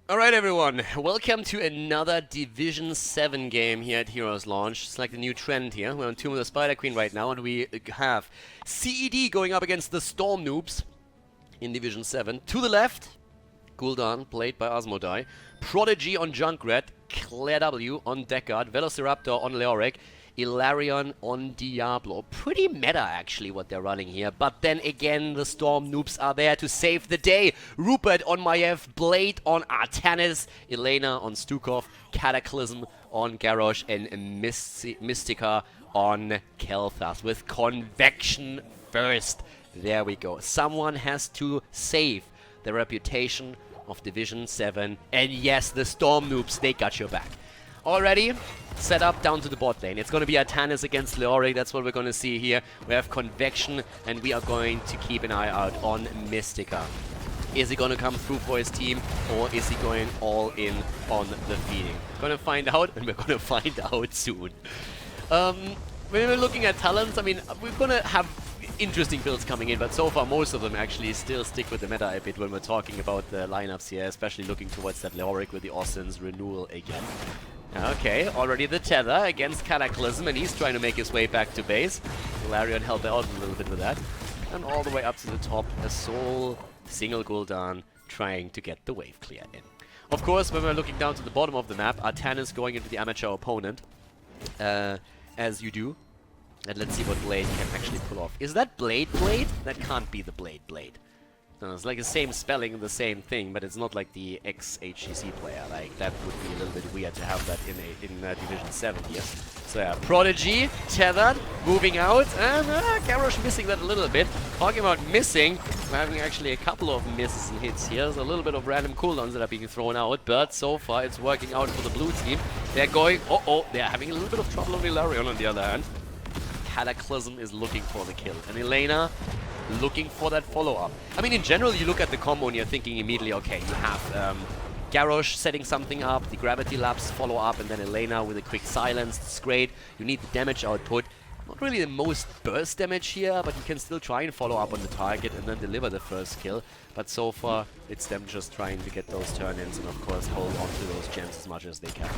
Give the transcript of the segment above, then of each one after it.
Alright everyone, welcome to another Division 7 game here at Heroes Launch. It's like the new trend here. We're on Tomb of the Spider Queen right now, and we have CED going up against the Storm Noobs in Division 7. To the left, Gul'dan, played by Asmodai, Prodigy on Junkrat, Claire W on Deckard, Velociraptor on Leoric, Ilarion on Diablo. Pretty meta actually what they're running here, but then again the Storm Noobs are there to save the day. Rupert on Maiev, Blade on Artanis, Elena on Stukov, Cataclysm on Garrosh, and Mystica on Kel'Thas with Convection first. There we go. Someone has to save the reputation of Division 7, and yes, the Storm Noobs, they got your back. Already set up down to the bot lane. It's going to be Artanis against Leoric. That's what we're going to see here. We have Convection, and we are going to keep an eye out on Mystica. Is he going to come through for his team, or is he going all in on the feeding? We're going to find out, and we're going to find out soon. When we're looking at talents, I mean, we're going to have interesting builds coming in, but so far most of them actually still stick with the meta a bit when we're talking about the lineups here, especially looking towards that Leoric with the Austin's renewal again. Okay, already the tether against Cataclysm, and he's trying to make his way back to base. Ilarion helped out a little bit with that. And all the way up to the top, a sole single Gul'dan trying to get the wave clear in. Of course, when we're looking down to the bottom of the map, Artanis going into the amateur opponent, as you do. And let's see what Blade can actually pull off. Is that Blade? That can't be the Blade. No, it's like the same spelling, the same thing, but it's not like the ex-HCC player. Like, that would be a little bit weird to have that in Division 7 here. So yeah, Prodigy, tethered, moving out, and Garrosh missing that a little bit. Talking about missing, we're having actually a couple of misses and hits here. There's a little bit of random cooldowns that are being thrown out, but so far it's working out for the blue team. They're going, they're having a little bit of trouble on Ilarion on the other hand. Cataclysm is looking for the kill, and Elena looking for that follow-up. I mean, in general, you look at the combo and you're thinking immediately, okay, you have Garrosh setting something up, the Gravity Lapse follow-up, and then Elena with a quick silence. It's great. You need the damage output. Not really the most burst damage here, but you can still try and follow up on the target and then deliver the first kill. But so far, it's them just trying to get those turn-ins and, of course, hold on to those gems as much as they can.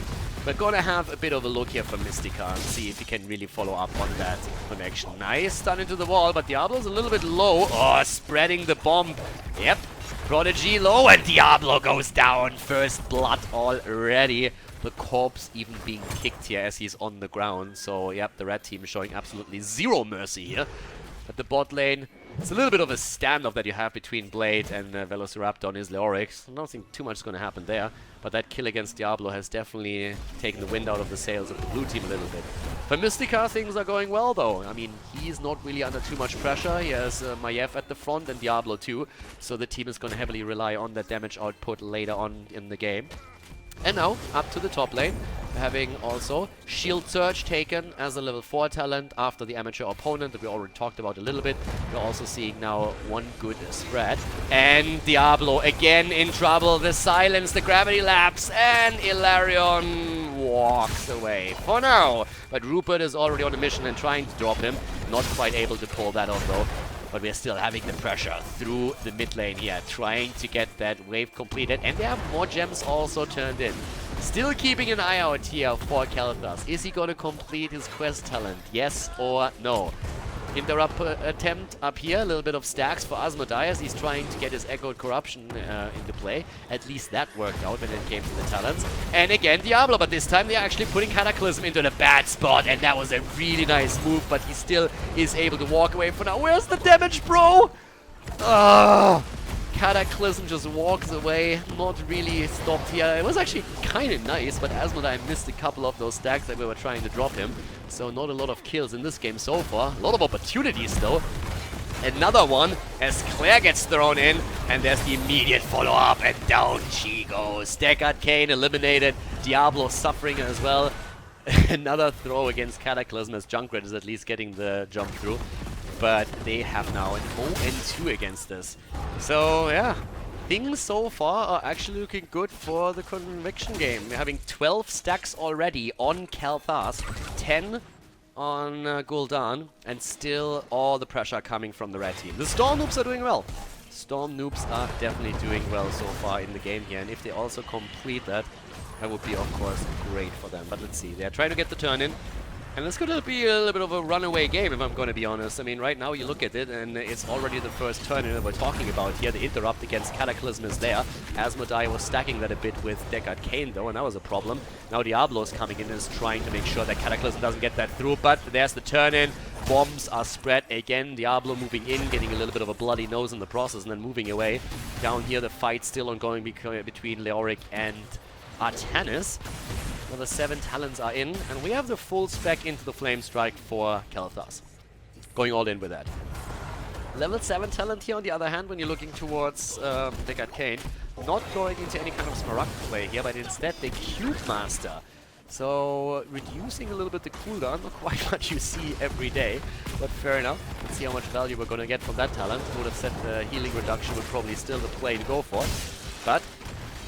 We're gonna have a bit of a look here for Mystica and see if he can really follow up on that connection. Nice stun into the wall, but Diablo's a little bit low. Oh, spreading the bomb. Yep. Prodigy low, and Diablo goes down. First blood already. The corpse even being kicked here as he's on the ground. So, yep, the red team is showing absolutely zero mercy here. At the bot lane, it's a little bit of a standoff that you have between Blade and Velociraptor on his Leoric. I don't think too much is going to happen there. But that kill against Diablo has definitely taken the wind out of the sails of the blue team a little bit. For Mystica, things are going well, though. I mean, he's not really under too much pressure. He has Maiev at the front and Diablo too. So the team is going to heavily rely on that damage output later on in the game. And now, up to the top lane, having also Shield Surge taken as a level 4 talent after the amateur opponent that we already talked about a little bit. We're also seeing now one good spread. And Diablo again in trouble. The silence, the gravity lapse, and Ilarion walks away for now. But Rupert is already on a mission and trying to drop him. Not quite able to pull that off though. But we're still having the pressure through the mid lane here, trying to get that wave completed. And they have more gems also turned in. Still keeping an eye out here for Kel'Thas. Is he going to complete his quest talent? Yes or no? Interrupt attempt up here, a little bit of stacks for Asmodai as he's trying to get his Echoed Corruption into play. At least that worked out when it came to the talents. And again Diablo, but this time they're actually putting Cataclysm into the bad spot, and that was a really nice move, but he still is able to walk away for now. Where's the damage, bro? Cataclysm just walks away, not really stopped here. It was actually kind of nice, but Asmodai missed a couple of those stacks that we were trying to drop him. So not a lot of kills in this game so far. A lot of opportunities though. Another one as Claire gets thrown in, and there's the immediate follow-up, and down she goes. Deckard Kane eliminated, Diablo suffering as well. Another throw against Cataclysm as Junkrat is at least getting the jump through. But they have now an 0-2 against this. So, yeah, things so far are actually looking good for the Convection game. We're having 12 stacks already on Kel'Thas, 10 on Gul'dan, and still all the pressure coming from the red team. The Storm Noobs are doing well. Storm noobs are definitely doing well so far in the game here, and if they also complete that, that would be, of course, great for them. But let's see, they're trying to get the turn in, and it's going to be a little bit of a runaway game, if I'm going to be honest. I mean, right now you look at it, and it's already the first turn in that we're talking about here. The interrupt against Cataclysm is there. Asmodai was stacking that a bit with Deck Arcane, though, and that was a problem. Now Diablo is coming in and is trying to make sure that Cataclysm doesn't get that through, but there's the turn in. Bombs are spread again. Diablo moving in, getting a little bit of a bloody nose in the process, and then moving away. Down here, the fight still ongoing between Leoric and Artanis. Well, the 7 talents are in, and we have the full spec into the Flame Strike for Khaldor. Going all in with that. Level 7 talent here, on the other hand, when you're looking towards Deck Arcane, not going into any kind of Smaragd play here, but instead the Cube Master. So, reducing a little bit the cooldown, not quite what you see every day, but fair enough. Let's see how much value we're going to get from that talent. Would have said the healing reduction would probably still the play to go for, but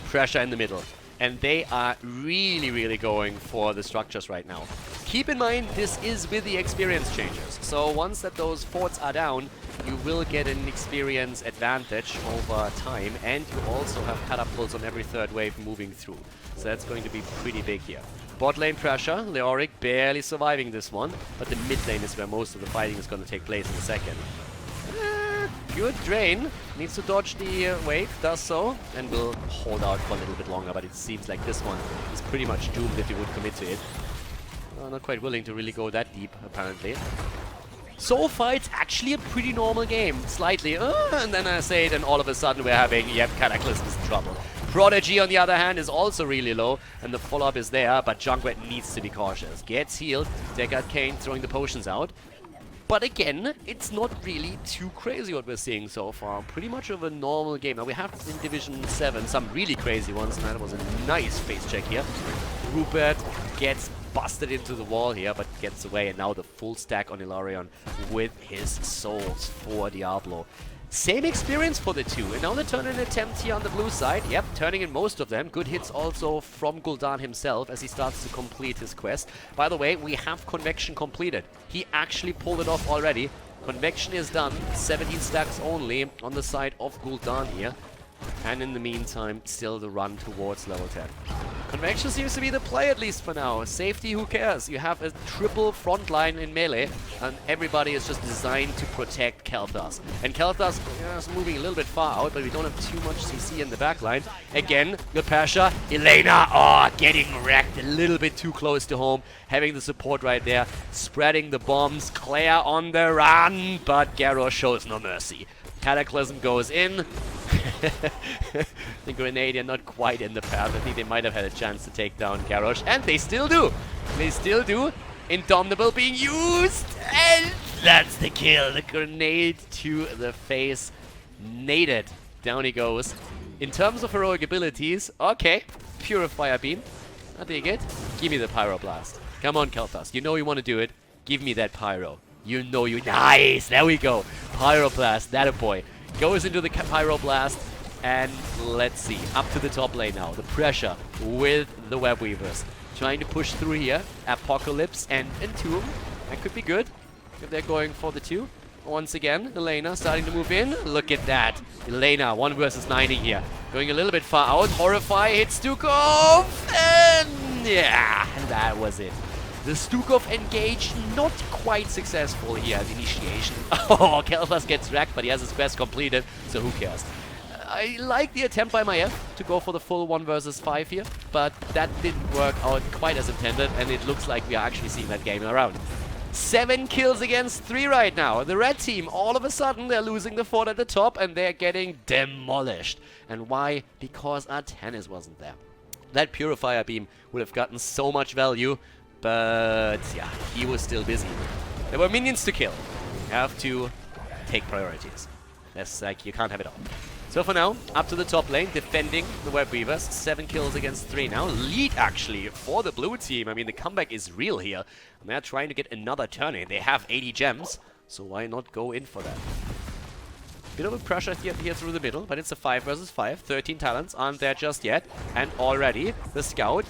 pressure in the middle. And they are really, really going for the structures right now. Keep in mind, this is with the experience changes. So once that those forts are down, you will get an experience advantage over time, and you also have catapults on every third wave moving through. So that's going to be pretty big here. Bot lane pressure, Leoric barely surviving this one, but the mid lane is where most of the fighting is going to take place in a second. Good drain, needs to dodge the wave, does so, and will hold out for a little bit longer, but it seems like this one is pretty much doomed if you would commit to it. Not quite willing to really go that deep, apparently. So far, it's actually a pretty normal game, slightly, and then I say it, and all of a sudden we're having, yep, Cataclysm is in trouble. Prodigy, on the other hand, is also really low, and the follow-up is there, but Junkrat needs to be cautious. Gets healed, Deck Arcane throwing the potions out. But again, it's not really too crazy what we're seeing so far. Pretty much of a normal game. Now we have in Division 7 some really crazy ones, and that was a nice face check here. Rupert gets busted into the wall here, but gets away, and now the full stack on Ilarion with his souls for Diablo. Same experience for the two, and now the turn-in attempt here on the blue side. Yep, turning in most of them. Good hits also from Gul'dan himself as he starts to complete his quest. By the way, we have Convection completed. He actually pulled it off already. Convection is done. 17 stacks only on the side of Gul'dan here. And in the meantime, still the run towards level 10. Convection seems to be the play, at least for now. Safety, who cares? You have a triple front line in melee, and everybody is just designed to protect Khaldor. And Khaldor is moving a little bit far out, but we don't have too much CC in the back line. Again, good pressure. Elena, getting wrecked a little bit too close to home. Having the support right there, spreading the bombs. Claire on the run, but Garrosh shows no mercy. Cataclysm goes in. The Grenadier not quite in the path. I think they might have had a chance to take down Garrosh, and they still do. They still do. Indomitable being used, and that's the kill. The grenade to the face. Naded. Down he goes. In terms of heroic abilities, okay. Purifier Beam. I dig it. Give me the Pyroblast. Come on, Khaldor. You know you want to do it. Give me that Pyro. You know you... Nice! There we go. Pyroblast. That a boy. Goes into the Pyroblast, and let's see. Up to the top lane now. The pressure with the Web Weavers. Trying to push through here. Apocalypse and Entomb. That could be good if they're going for the 2. Once again, Elena starting to move in. Look at that. Elena, 1 versus 9ing here. Going a little bit far out. Horrify hits Stukov, and yeah, that was it. The Stukov engage not quite successful here at initiation. Oh, Khaldor gets wrecked, but he has his quest completed, so who cares? I like the attempt by Maiev to go for the full 1 versus 5 here, but that didn't work out quite as intended, and it looks like we are actually seeing that game around. 7 kills against 3 right now. The red team, all of a sudden, they're losing the fort at the top, and they're getting demolished. And why? Because Artanis wasn't there. That Purifier Beam would have gotten so much value, but yeah, he was still busy. There were minions to kill. You have to take priorities. That's like, you can't have it all. So for now, up to the top lane, defending the Web Weavers. 7 kills against 3 now. Lead, actually, for the blue team. I mean, the comeback is real here. And they're trying to get another turn in. They have 80 gems, so why not go in for that? Bit of a pressure here through the middle, but it's a 5 versus 5. 13 talents aren't there just yet. And already, the Scout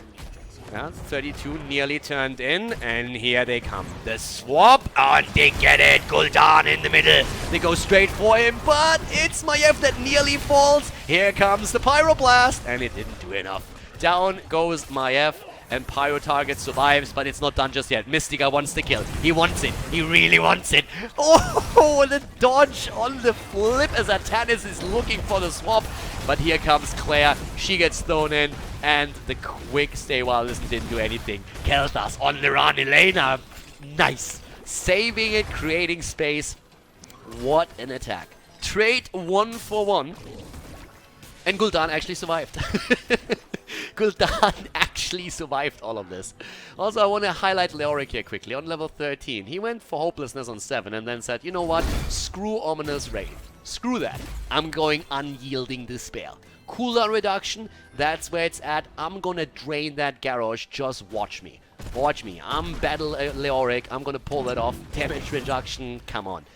Yeah, 32 nearly turned in, and here they come. The swap, and they get it. Gul'dan in the middle. They go straight for him, but it's Maiev that nearly falls. Here comes the Pyroblast, and it didn't do enough. Down goes Maiev, and Pyro target survives, but it's not done just yet. Mystica wants the kill. He wants it. He really wants it. Oh, the dodge on the flip as Atanis is looking for the swap. But here comes Claire. She gets thrown in, and the quick stay while this didn't do anything. Kel'Thas on the run. Elena, nice. Saving it, creating space. What an attack. Trade 1-for-1. And Gul'dan actually survived. Gul'dan actually survived all of this. Also, I want to highlight Leoric here quickly. On level 13, he went for Hopelessness on 7 and then said, you know what? Screw Ominous Wraith. Screw that. I'm going Unyielding Despair. Cooldown reduction, that's where it's at. I'm gonna drain that Garrosh. Just watch me. Watch me. I'm Battle Leoric. I'm gonna pull that off. Damage reduction, come on.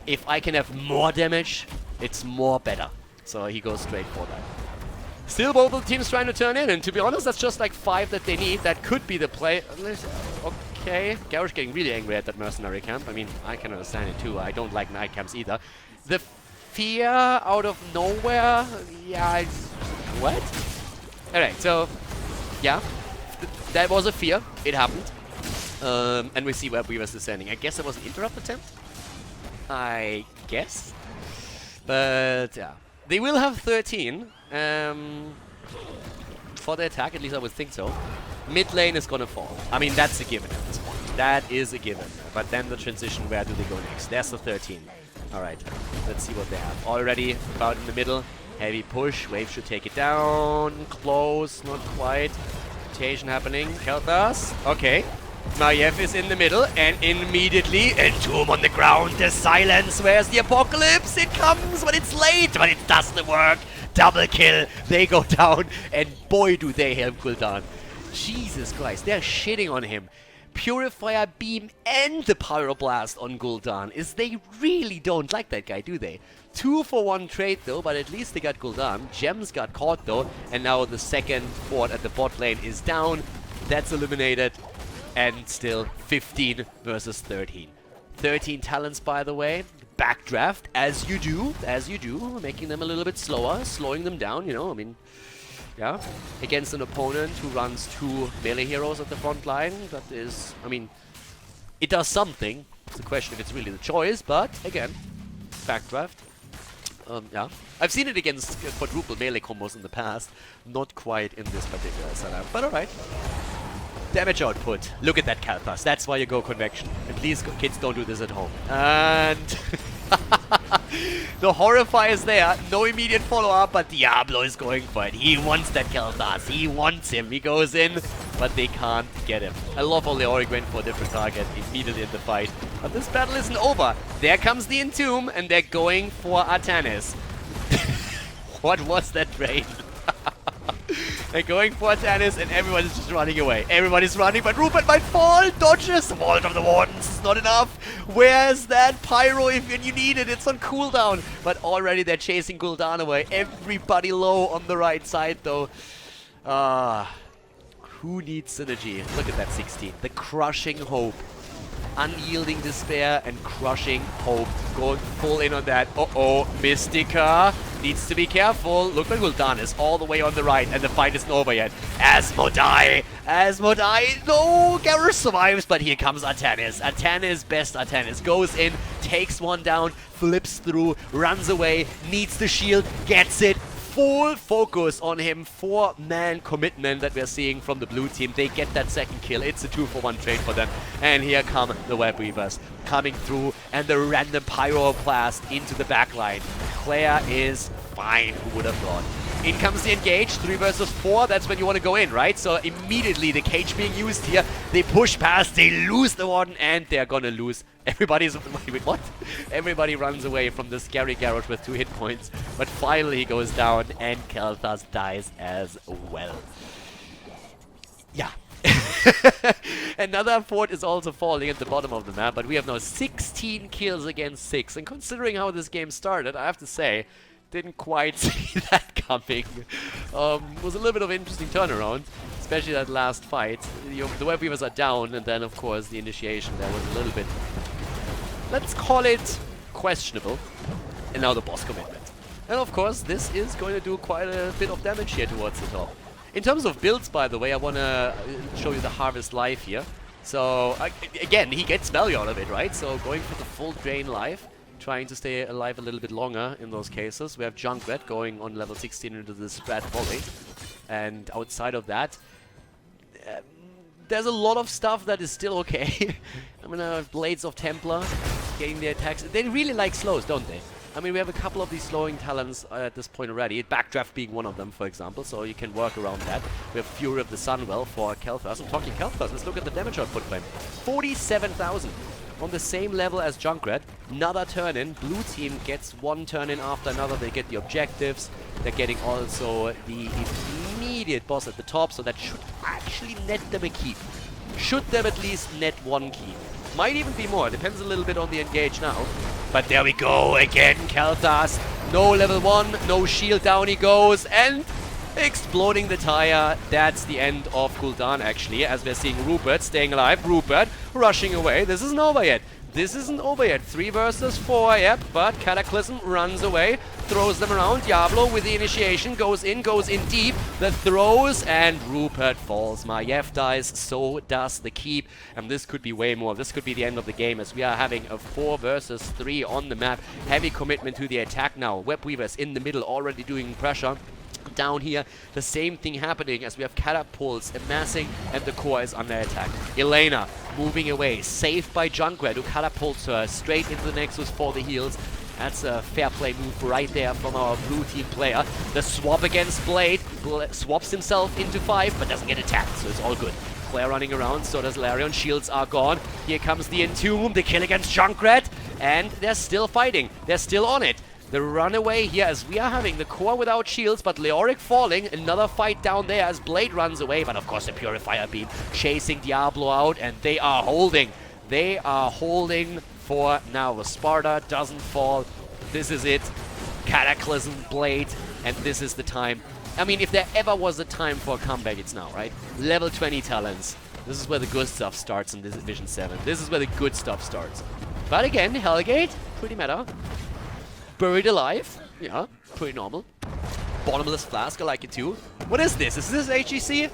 If I can have more damage, it's more better. So he goes straight for that. Still both of the teams trying to turn in, and to be honest, that's just like 5 that they need. That could be the play. Okay, Garrosh getting really angry at that mercenary camp. I mean, I can understand it too. I don't like night camps either. The fear out of nowhere? Yeah, what? Alright, so, yeah. That was a fear. It happened. And we see where Weaver's descending. I guess it was an interrupt attempt? I guess. But, yeah. They will have 13 for the attack, at least I would think so. Mid lane is gonna fall. I mean, that's a given at this point. That is a given. But then the transition, where do they go next? There's the 13. Alright, let's see what they have. Already about in the middle. Heavy push. Wave should take it down. Close, not quite. Rotation happening. Kel'Thas. Okay. Maiev is in the middle, and immediately Entomb on the ground. The silence. Where's the apocalypse? It comes, but it's late. But it doesn't work. Double kill. They go down, and boy, do they help Gul'dan. Jesus Christ, they're shitting on him. Purifier Beam and the Pyroblast on Gul'dan. They really don't like that guy, do they? 2-for-1 trade though, but at least they got Gul'dan. Gems got caught though, and now the second fort at the bot lane is down. That's eliminated. And still 15 versus 13. 13 talents, by the way. Backdraft, as you do, making them a little bit slower, slowing them down, you know, I mean, yeah. Against an opponent who runs 2 melee heroes at the front line, that is, I mean, it does something. It's a question if it's really the choice, but again, backdraft. Yeah. I've seen it against quadruple melee combos in the past, not quite in this particular setup, but alright. Damage output. Look at that Kel'Thas. That's why you go convection. And please, kids, don't do this at home. And the Horrify is there. No immediate follow-up, but Diablo is going for it. He wants that Kel'Thas. He wants him. He goes in, but they can't get him. I love how Leoric went for a different target immediately in the fight. But this battle isn't over. There comes the Entomb, and they're going for Atanis. What was that raid? They're going for Atanis, and everyone is just running away. Everybody's running, but Rupert might fall. Dodges. Vault of the Wardens is not enough. Where's that Pyro if you need it? It's on cooldown. But already they're chasing Gul'dan away. Everybody low on the right side, though. Who needs synergy? Look at that 16. The Crushing Hope. Unyielding Despair and Crushing Hope. Going full in on that. Uh-oh. Mystica needs to be careful. Look at Gul'dan is all the way on the right, and the fight isn't over yet. Asmodai! Asmodai! No! Garrosh survives, but here comes Atanis. Atanis, best Atanis. Goes in, takes one down, flips through, runs away, needs the shield, gets it. Full focus on him. 4-man commitment that we're seeing from the blue team. They get that second kill. It's a 2-for-1 trade for them. And here come the Web Weavers coming through, and the random Pyroblast into the backline. Claire is fine. Who would have thought? In comes the engage. 3 versus 4. That's when you want to go in, right? So immediately the cage being used here. They push past. They lose the one, and they're gonna lose. Everybody's... Wait, what? Everybody runs away from the scary Garrosh with 2 hit points. But finally he goes down, and Kel'Thas dies as well. Yeah. Another fort is also falling at the bottom of the map, but we have now 16 kills against 6. And considering how this game started, I have to say, didn't quite see that coming. Was a little bit of an interesting turnaround. Especially that last fight. The web weavers are down, and then of course the initiation there was a little bit, let's call it questionable. And now the boss commitment. And of course this is going to do quite a bit of damage here towards the top. In terms of builds, by the way, I want to show you the Harvest Life here. So again, he gets value out of it, right? So going for the full drain life, trying to stay alive a little bit longer in those cases. We have Junkrat going on level 16 into the spread volley. And outside of that, there's a lot of stuff that is still okay. I mean, Blades of Templar, getting the attacks. They really like slows, don't they? I mean, we have a couple of these slowing talents at this point already. Backdraft being one of them, for example, so you can work around that. We have Fury of the Sunwell for Kel'Thas. I'm talking Kel'Thas, let's look at the damage output for him. 47,000. On the same level as Junkrat. Another turn in. Blue team gets one turn in after another. They get the objectives. They're getting also the immediate boss at the top, so that should actually net them a keep. Should them at least net one keep. Might even be more. Depends a little bit on the engage now. But there we go again, Kel'Thas. No level 1, no shield, down he goes, and exploding the tire. That's the end of Gul'dan, actually, as we're seeing Rupert staying alive. Rupert rushing away. This isn't over yet. This isn't over yet. 3 versus 4, yep, but Cataclysm runs away, throws them around. Diablo with the initiation goes in deep. The throws, and Rupert falls. Maiev dies, so does the keep. And this could be way more. This could be the end of the game, as we are having a 4 versus 3 on the map. Heavy commitment to the attack now. Web Weavers in the middle, already doing pressure. Down here, the same thing happening as we have catapults amassing and the core is under attack. Elena moving away, saved by Junkrat, who catapults her straight into the Nexus for the heals. That's a fair play move right there from our blue team player. The swap against Blade, swaps himself into 5 but doesn't get attacked, so it's all good. Claire running around, so does Larion. Shields are gone. Here comes the Entomb, the kill against Junkrat, and they're still fighting. They're still on it. The runaway here as we are having the core without shields, but Leoric falling. Another fight down there as Blade runs away, but of course the Purifier Beam chasing Diablo out, and they are holding. They are holding for now. The Sparta doesn't fall. This is it. Cataclysm, Blade, and this is the time. I mean, if there ever was a time for a comeback, it's now, right? Level 20 talents. This is where the good stuff starts in this Division 7. This is where the good stuff starts. But again, Hellgate, pretty meta. Buried alive. Yeah, pretty normal. Bottomless flask, I like it too. What is this? Is this HEC?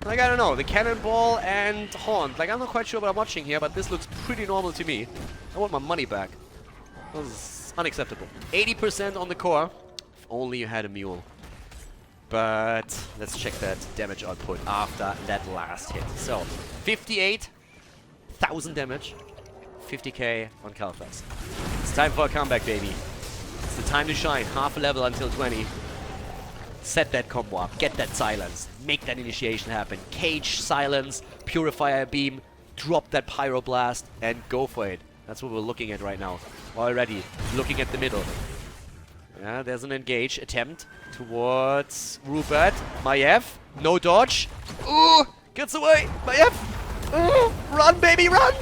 Like, I don't know. The Cannonball and Haunt. Like, I'm not quite sure what I'm watching here, but this looks pretty normal to me. I want my money back. This is unacceptable. 80% on the core. If only you had a mule. But let's check that damage output after that last hit. So, 58,000 damage. 50k on Kel'Thas. It's time for a comeback, baby. It's the time to shine. Half a level until 20. Set that combo up. Get that silence. Make that initiation happen. Cage, silence, Purifier Beam, drop that Pyroblast, and go for it. That's what we're looking at right now. Already looking at the middle. Yeah, there's an engage attempt towards Rupert. Maiev, no dodge. Ooh, gets away. Maiev. Ooh, run, baby, run.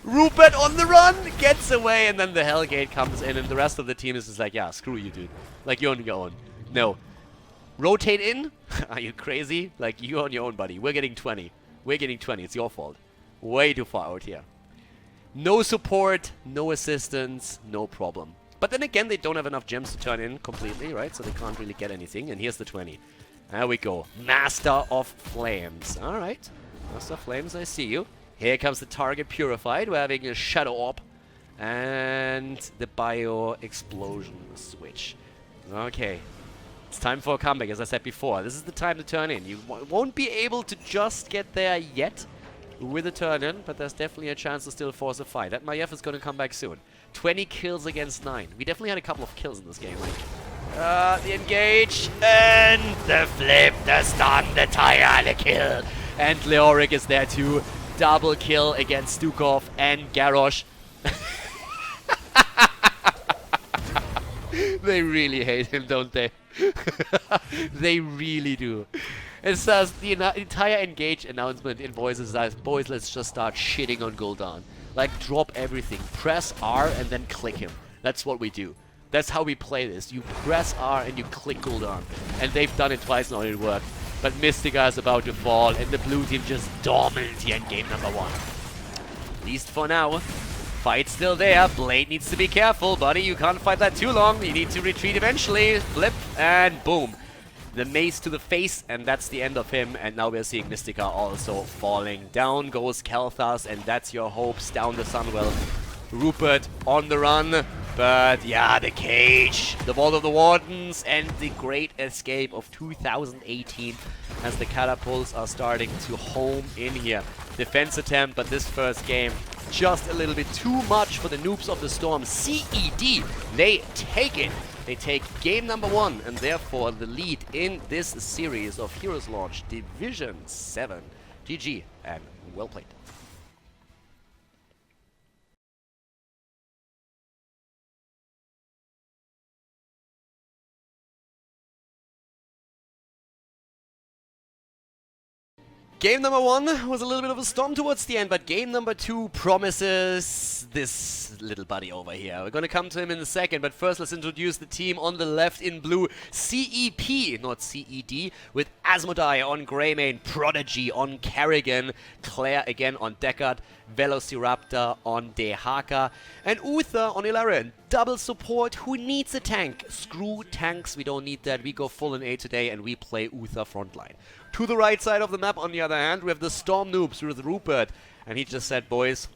Rupert on the run, gets away, and then the Hellgate comes in, and the rest of the team is just like, yeah, screw you, dude. Like, you're on your own. No. Rotate in? Are you crazy? Like, you're on your own, buddy. We're getting 20. We're getting 20. It's your fault. Way too far out here. No support, no assistance, no problem. But then again, they don't have enough gems to turn in completely, right? So they can't really get anything. And here's the 20. There we go. Master of Flames. All right. Master of Flames, I see you. Here comes the target purified. We're having a Shadow Orb and the Bio Explosion switch. Okay. It's time for a comeback, as I said before. This is the time to turn in. You won't be able to just get there yet with a turn in, but there's definitely a chance to still force a fight. That Maiev is going to come back soon. 20 kills against 9. We definitely had a couple of kills in this game, right? The engage, and the flip, the stun, the tire, the kill. And Leoric is there too. Double kill against Stukov and Garrosh. They really hate him, don't they? They really do. It says the entire engage announcement in voices says, boys, let's just start shitting on Gul'dan. Like, drop everything. Press R and then click him. That's what we do. That's how we play this. You press R and you click Gul'dan. And they've done it twice now and it worked. But Mystica is about to fall, and the blue team just dominant here in game number 1. At least for now. Fight's still there. Blade needs to be careful, buddy. You can't fight that too long. You need to retreat eventually. Flip, and boom. The mace to the face, and that's the end of him. And now we're seeing Mystica also falling. Down goes Khaldor, and that's your hopes. Down the Sunwell. Rupert on the run. But yeah, the cage, the Vault of the Wardens, and the great escape of 2018 as the catapults are starting to home in here. Defense attempt, but this first game just a little bit too much for the Noobs of the Storm. CED, they take it. They take game number 1 and therefore the lead in this series of Heroes Launch Division 7. GG and well played. Game number 1 was a little bit of a storm towards the end, but game number 2 promises this little buddy over here. We're gonna come to him in a second, but first let's introduce the team on the left in blue. CEP, not CED, with Asmodai on Greymane, Prodigy on Kerrigan, Claire again on Deckard, Velociraptor on Dehaka, and Uther on Ilarion. Double support. Who needs a tank? Screw tanks, we don't need that. We go full in A today and we play Uther frontline. To the right side of the map, on the other hand, we have the Storm Noobs with Rupert. And he just said, boys,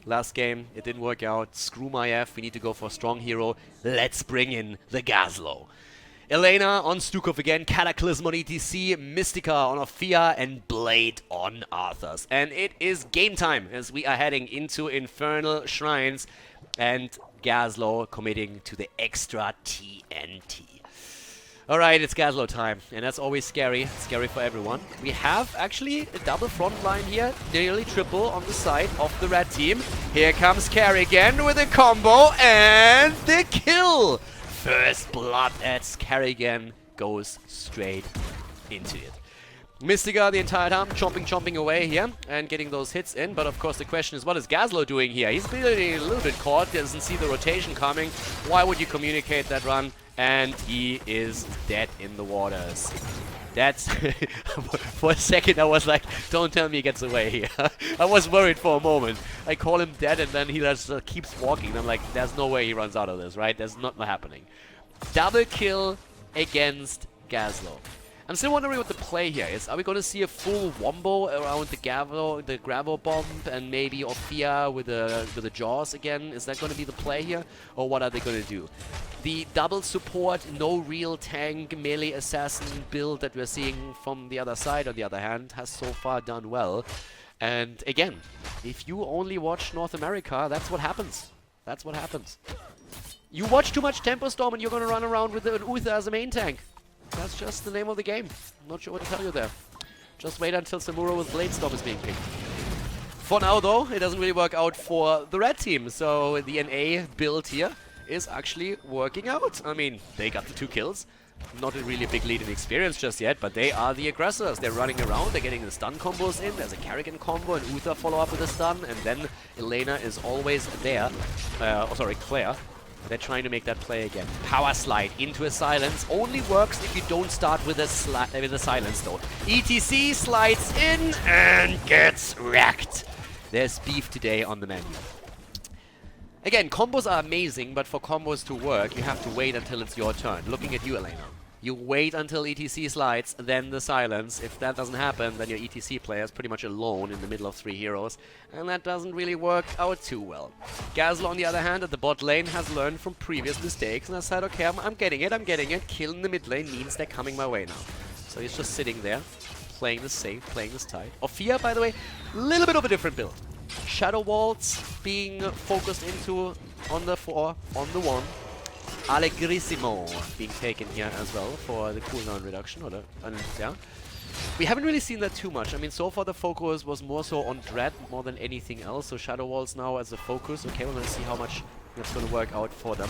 last game, it didn't work out. Screw my F, we need to go for a strong hero. Let's bring in the Gazlord. Elena on Stukov again, Cataclysm on ETC, Mystica on Ophia, and Blade on Arthas. And it is game time as we are heading into Infernal Shrines and Gazlord committing to the extra TNT. Alright, it's Gazlord time, and that's always scary. Scary for everyone. We have actually a double front line here, nearly triple on the side of the red team. Here comes Kerrigan with a combo, and the kill! First blood as Kerrigan goes straight into it. Mystica the entire time, chomping away here and getting those hits in. But of course the question is, what is Gazlord doing here? He's feeling a little bit caught, doesn't see the rotation coming. Why would you communicate that run? And he is dead in the waters. That's... for a second I was like, don't tell me he gets away here. I was worried for a moment. I call him dead and then he just keeps walking. And I'm like, there's no way he runs out of this, right? That's not happening. Double kill against Gazlord. I'm still wondering what the play here is. Are we going to see a full wombo around the gravel bomb and maybe Ophia with the jaws again? Is that going to be the play here? Or what are they going to do? The double support, no real tank, melee assassin build that we're seeing from the other side, on the other hand, has so far done well. And again, if you only watch North America, that's what happens. That's what happens. You watch too much Tempo Storm and you're going to run around with Uther as a main tank. That's just the name of the game. I'm not sure what to tell you there. Just wait until Samuro with Blade Storm is being picked. For now, though, it doesn't really work out for the red team. So the NA build here is actually working out. I mean, they got the 2 kills. Not a really big lead in experience just yet, but they are the aggressors. They're running around, they're getting the stun combos in. There's a Kerrigan combo and Uther follow up with a stun. And then Elena is always there. Claire. They're trying to make that play again. Power slide into a silence. Only works if you don't start with a silence though. ETC slides in and gets wrecked. There's beef today on the menu. Again, combos are amazing, but for combos to work, you have to wait until it's your turn. Looking at you, Elena. You wait until ETC slides, then the silence. If that doesn't happen, then your ETC player is pretty much alone in the middle of 3 heroes. And that doesn't really work out too well. Gazlord, on the other hand, at the bot lane, has learned from previous mistakes and has said, okay, I'm getting it. Killing the mid lane means they're coming my way now. So he's just sitting there, playing this safe, playing this tight. Ophia, by the way, a little bit of a different build. Shadow Waltz being focused into on the 4, on the 1. Allegrissimo being taken here as well for the cooldown reduction, yeah. We haven't really seen that too much. I mean, so far the focus was more so on Dread more than anything else, so Shadow Walls now as a focus. Okay, we're gonna see how much that's gonna work out for them.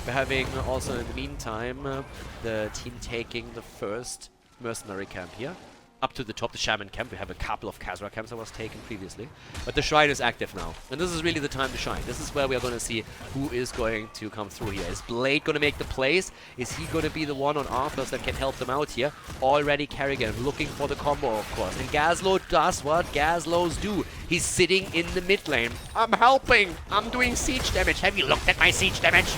We're having also in the meantime the team taking the first mercenary camp here. up to the top, the Shaman camp. We have a couple of Khazra camps that was taken previously. But the Shrine is active now. And this is really the time to shine. This is where we are going to see who is going to come through here. Is Blade going to make the plays? Is he going to be the one on Arthurs that can help them out here? Already Kerrigan looking for the combo, of course. And Gazlord does what Gazlords do. He's sitting in the mid lane. I'm helping. I'm doing siege damage. Have you looked at my siege damage?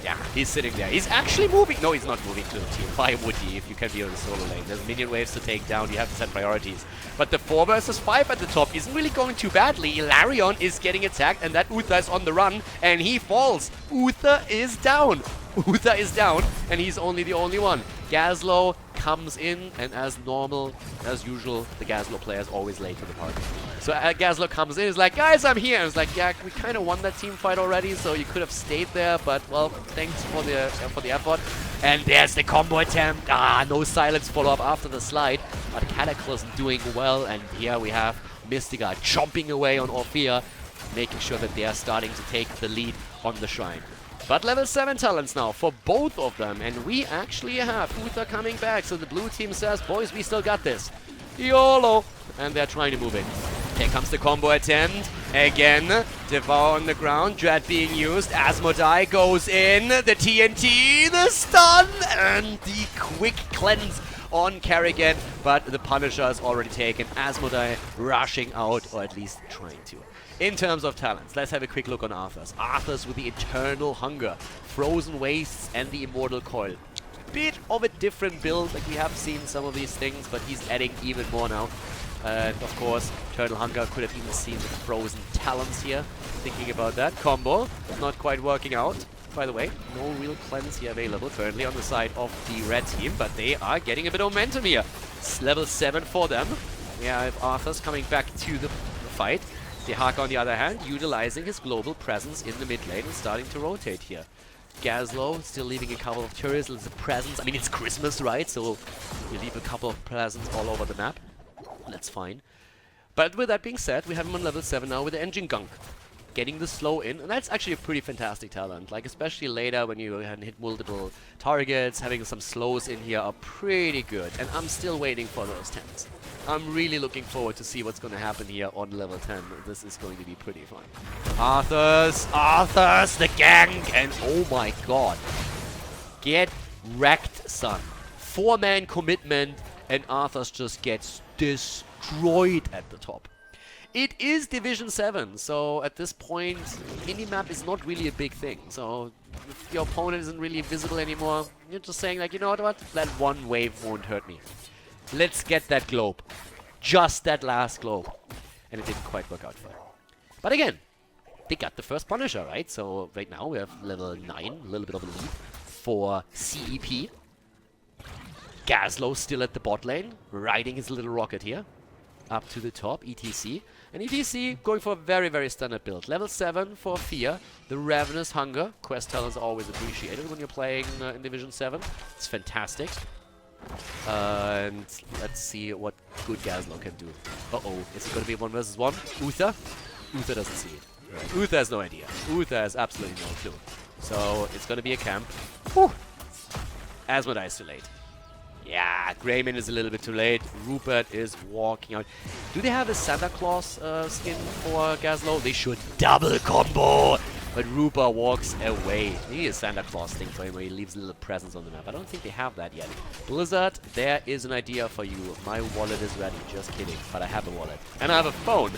Yeah, he's sitting there. He's actually moving. No, he's not moving to the team. Why would he if you can be on the solo lane? There's minion waves to take down. You have to set priorities. But the 4 versus 5 at the top isn't really going too badly. Ilarion is getting attacked, and that Uther is on the run, and he falls. Uther is down. Uther is down, and he's only the only one. Gazlo comes in, and as normal, as usual, the Gazlo player is always late to the party. So Gazlo comes in, he's like, guys, I'm here. And it's like, yeah, we kind of won that team fight already, so you could have stayed there, but, well, thanks for the effort. And there's the combo attempt. Ah, no silence follow-up after the slide. But Cataclysm doing well, and here we have Mystica chomping away on Orphea, making sure that they are starting to take the lead on the Shrine. But level 7 talents now for both of them, and we actually have Uther coming back, so the blue team says, boys, we still got this. YOLO! And they're trying to move in. Here comes the combo attempt. Again, Devour on the ground, Dread being used. Asmodai goes in, the TNT, the stun, and the quick cleanse on Kerrigan, but the Punisher is already taken. Asmodai rushing out, or at least trying to. In terms of talents, let's have a quick look on Arthurs. Arthurs with the Eternal Hunger, Frozen Wastes, and the Immortal Coil. Bit of a different build, like we have seen some of these things, but he's adding even more now. And of course, Eternal Hunger could have even seen the Frozen Talons here. Thinking about that. Combo, not quite working out. By the way, no real cleanse here available currently on the side of the red team, but they are getting a bit of momentum here. It's level 7 for them. We have Arthurs coming back to the fight. Dehaka, on the other hand, utilizing his global presence in the mid lane and starting to rotate here. Gazlo still leaving a couple of turrets as a presence. I mean, it's Christmas, right? So you leave a couple of presents all over the map. That's fine. But with that being said, we have him on level 7 now with the Engine Gunk. Getting the slow in, and that's actually a pretty fantastic talent. Like, especially later when you hit multiple targets, having some slows in here are pretty good. And I'm still waiting for those 10s. I'm really looking forward to see what's going to happen here on level 10. This is going to be pretty fun. Arthurs, the gank, and oh my god. Get wrecked, son. 4-man commitment, and Arthurs just gets destroyed at the top. It is Division 7, so at this point, minimap is not really a big thing. So if your opponent isn't really visible anymore, you're just saying like, you know what, that one wave won't hurt me. Let's get that globe. Just that last globe. And it didn't quite work out for him. But again, they got the first Punisher, right? So right now we have level 9, a little bit of a lead for CEP. Gazlo still at the bot lane, riding his little rocket here. Up to the top, ETC. And ETC going for a very, very standard build. Level 7 for Fear, the Ravenous Hunger. Quest talents are always appreciated when you're playing in Division 7. It's fantastic. And let's see what good Gazlo can do. Uh-oh, is it going to be 1 versus 1? Uther? Uther doesn't see it. Right. Uther has no idea. Uther has absolutely no clue. So it's going to be a camp. Whew. Asmodai is too late. Yeah, Greyman is a little bit too late. Rupert is walking out. Do they have a Santa Claus skin for Gazlo? They should. Double combo! But Rupert walks away. Maybe a Santa Claus thing for him where he leaves a little presence on the map. I don't think they have that yet. Blizzard, there is an idea for you. My wallet is ready. Just kidding. But I have a wallet. And I have a phone.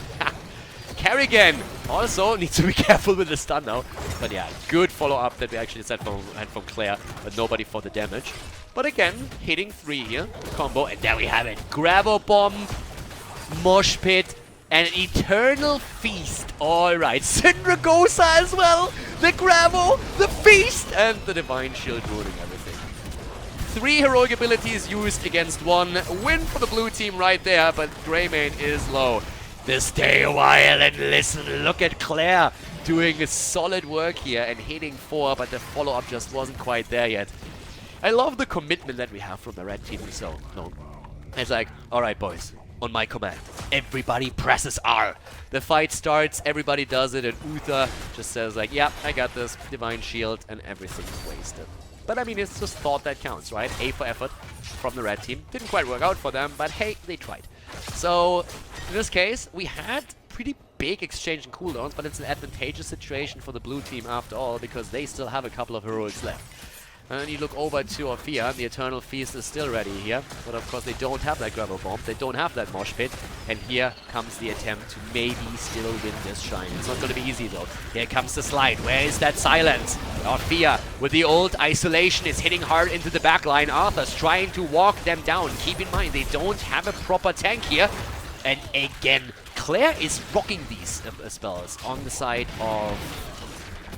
Kerrigan also needs to be careful with the stun now. But yeah, good follow-up that we actually had from Claire, but nobody for the damage. But again, hitting 3 here, combo, and there we have it. Grabber Bomb, Mosh Pit, and an Eternal Feast. Alright, Syndra Gosa as well, the Grabo, the Feast, and the Divine Shield ruining everything. 3 heroic abilities used against 1. Win for the blue team right there, but Greymane is low. Stay a while and listen. Look at Claire doing solid work here and hitting 4, but the follow-up just wasn't quite there yet. I love the commitment that we have from the red team. So, no. It's like, alright boys, on my command, everybody presses R. The fight starts, everybody does it, and Uther just says like, yeah, I got this, Divine Shield, and everything is wasted. But I mean, it's just thought that counts, right? A for effort from the red team. Didn't quite work out for them, but hey, they tried. So, in this case, we had pretty big exchange in cooldowns, but it's an advantageous situation for the blue team after all, because they still have a couple of heroics left. And then you look over to Orphea, and the Eternal Feast is still ready here. But of course they don't have that Gravel Bomb, they don't have that Mosh Pit. And here comes the attempt to maybe still win this Shrine. It's not going to be easy though. Here comes the slide. Where is that silence? Orphea with the old isolation is hitting hard into the backline. Arthur's trying to walk them down. Keep in mind, they don't have a proper tank here. And again, Claire is rocking these spells on the side of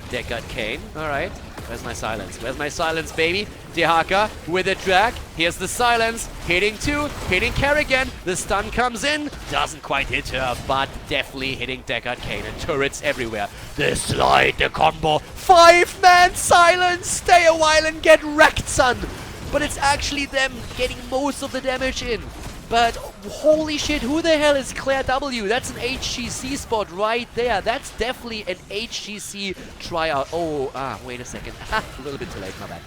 Deckard Cain. Alright. Where's my silence? Where's my silence, baby? Dehaka with a drag. Here's the silence. Hitting 2. Hitting Kerrigan. The stun comes in. Doesn't quite hit her, but definitely hitting Deckard Cain. And turrets everywhere. The slide, the combo. 5-man silence. Stay a while and get wrecked, son. But it's actually them getting most of the damage in. But holy shit, who the hell is Claire W? That's an HGC spot right there. That's definitely an HGC tryout. Oh, wait a second. A little bit too late, my bad.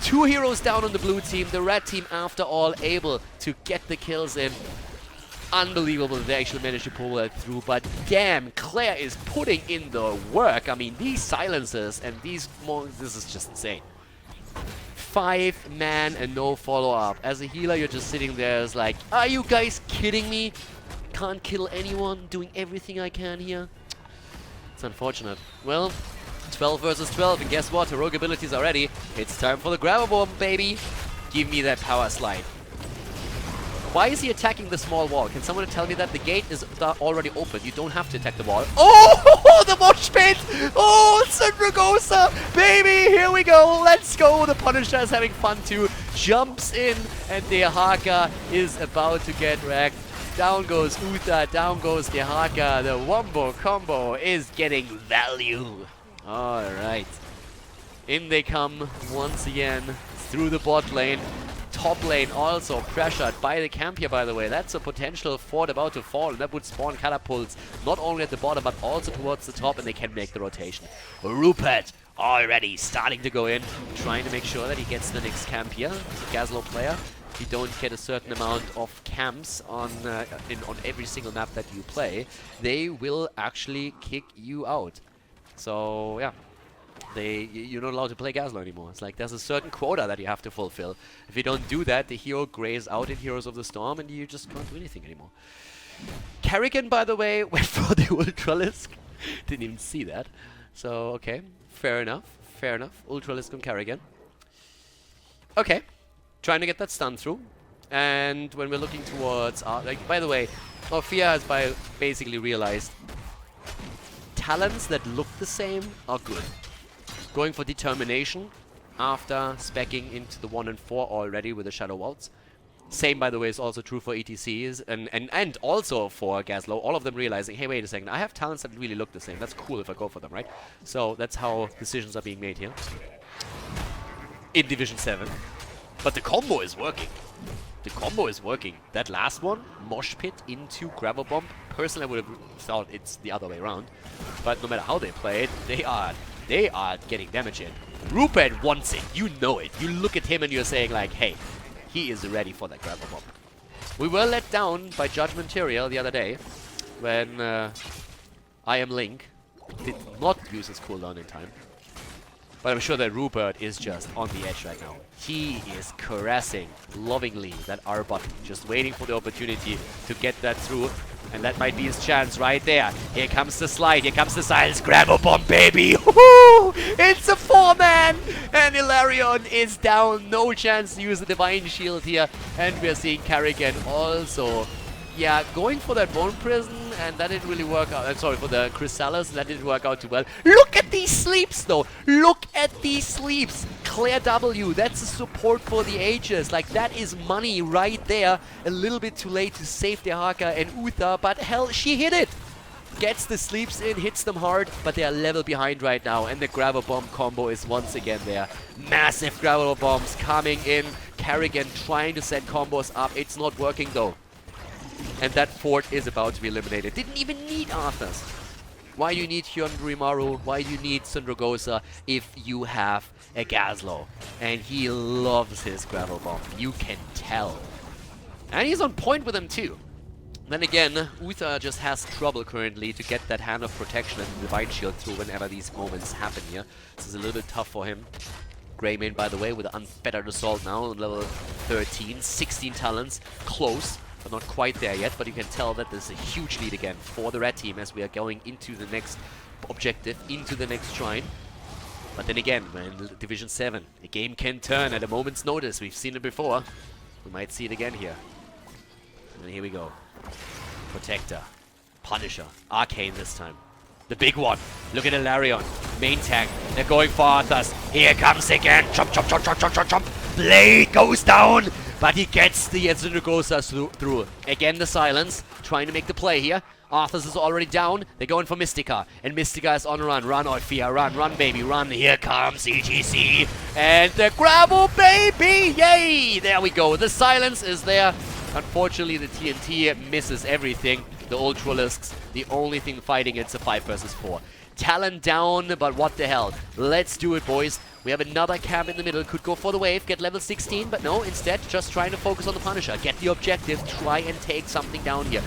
2 heroes down on the blue team. The red team, after all, able to get the kills in. Unbelievable that they actually managed to pull that through. But damn, Claire is putting in the work. I mean, these silences and these monks, this is just insane. 5-man and no follow-up. As a healer, you're just sitting there as like, are you guys kidding me? Can't kill anyone, doing everything I can here. It's unfortunate. Well, 12 versus 12, and guess what? Heroic abilities are ready. It's time for the Gravel Bomb, baby. Give me that power slide. Why is he attacking the small wall? Can someone tell me that? The gate is already open. You don't have to attack the wall. Oh, the mosh pit! Oh, Syndragosa! Baby, here we go. Let's go. The Punisher is having fun too. Jumps in, and Dehaka is about to get wrecked. Down goes Uther, down goes Dehaka. The WOMBO combo is getting value. Alright. In they come once again through the bot lane. Top lane also pressured by the camp here, by the way. That's a potential fort about to fall, and that would spawn catapults not only at the bottom but also towards the top, and they can make the rotation. Rupert already starting to go in, trying to make sure that he gets the next camp here. As a Gazlord player, if you don't get a certain amount of camps on every single map that you play, they will actually kick you out. So yeah. You're not allowed to play Gazlord anymore. It's like there's a certain quota that you have to fulfill. If you don't do that, the hero grays out in Heroes of the Storm and you just can't do anything anymore. Kerrigan, by the way, went for the Ultralisk. Didn't even see that. So, okay. Fair enough. Fair enough. Ultralisk on Kerrigan. Okay. Trying to get that stun through. And when we're looking towards... by the way, Orphea has basically realized talents that look the same are good. Going for determination after speccing into the 1 and 4 already with the Shadow Waltz. Same, by the way, is also true for ETCs and also for Gazlord. All of them realizing, hey, wait a second, I have talents that really look the same. That's cool if I go for them, right? So that's how decisions are being made here in Division 7. But the combo is working. The combo is working. That last one, Mosh Pit into Gravel Bomb. Personally, I would have thought it's the other way around. But no matter how they play it, they are getting damage in. Rupert wants it. You know it. You look at him and you're saying like, hey, he is ready for that Gravel Bomb. We were let down by Judgment Material the other day when I Am Link did not use his cooldown in time. But I'm sure that Rupert is just on the edge right now. He is caressing lovingly that R button, just waiting for the opportunity to get that through. And that might be his chance right there. Here comes the slide, here comes the silence. Gravel Bomb, baby! Woohoo! It's a 4-man! And Hilarion is down. No chance to use the Divine Shield here. And we're seeing Kerrigan also, yeah, going for that Bone Prison, and that didn't really work out. Sorry, for the Chrysalis, that didn't work out too well. Look at these sleeps, though! Look at these sleeps! Claire W, that's a support for the ages. Like, that is money right there. A little bit too late to save Dehaka and Uther, but hell, she hit it! Gets the sleeps in, hits them hard, but they are level behind right now, and the Gravel Bomb combo is once again there. Massive Gravel Bombs coming in. Kerrigan trying to set combos up. It's not working, though. And that fort is about to be eliminated. Didn't even need Arthur's. Why do you need Hyundrimaru? Why do you need Sundragosa if you have a Gazlord? And he loves his gravel bomb. You can tell. And he's on point with him too. Then again, Uther just has trouble currently to get that hand of protection and the Divine Shield through whenever these moments happen here. This is a little bit tough for him. Greymane, by the way, with an unfettered assault now on level 13. 16 talents. Close, but not quite there yet. But you can tell that there's a huge lead again for the red team as we are going into the next objective, into the next shrine. But then again, we're in Division 7. The game can turn at a moment's notice. We've seen it before. We might see it again here. And here we go. Protector. Punisher. Arcane this time. The big one. Look at Ilarion. Main tank. They're going for Arthas. Here comes again. Chomp, chomp, chomp, chomp, chomp, chomp, chomp. Blade goes down. But he gets the Yetsunugosa through. Again, the silence. Trying to make the play here. Arthas is already down. They're going for Mystica. And Mystica is on a run. Run, Orphea. Run, run, baby. Run. Here comes ETC. And the gravel, baby. Yay. There we go. The silence is there. Unfortunately, the TNT misses everything. The Ultralisks, the only thing fighting, it's a 5 versus 4. Talent down, but what the hell. Let's do it, boys. We have another camp in the middle. Could go for the wave, get level 16, but no, instead, just trying to focus on the Punisher. Get the objective, try and take something down here.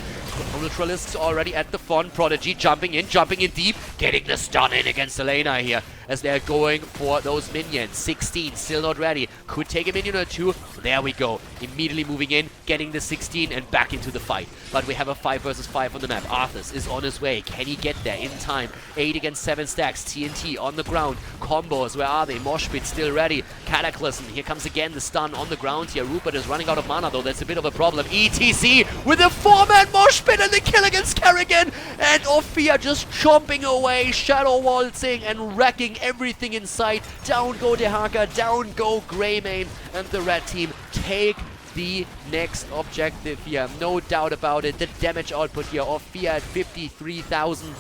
Ultralisks already at the front. Prodigy jumping in deep, getting the stun in against Elena here as they're going for those minions. 16, still not ready. Could take a minion or two. There we go. Immediately moving in, getting the 16 and back into the fight. But we have a 5 versus 5 on the map. Arthas is on his way. Can he get there in time? 8 against 7 stacks. TNT on the ground. Combos, where are they? Mosh Pit still ready. Cataclysm. Here comes again the stun on the ground here. Rupert is running out of mana though. That's a bit of a problem. ETC with a 4-man Mosh Pit and the kill against Kerrigan. And Orphea just chomping away. Shadow waltzing and wrecking everything in sight. Down go Dehaka. Down go Greymane. And the red team take the next objective here. No doubt about it. The damage output here. Orphea at 53,000.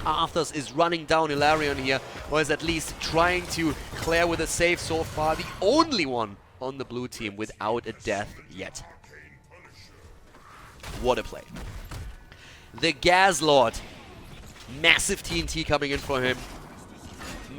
Arthas is running down Ilarion here, or is at least trying to clear with a save so far. The only one on the blue team without a death yet. What a play. The Gazlord. Massive TNT coming in for him.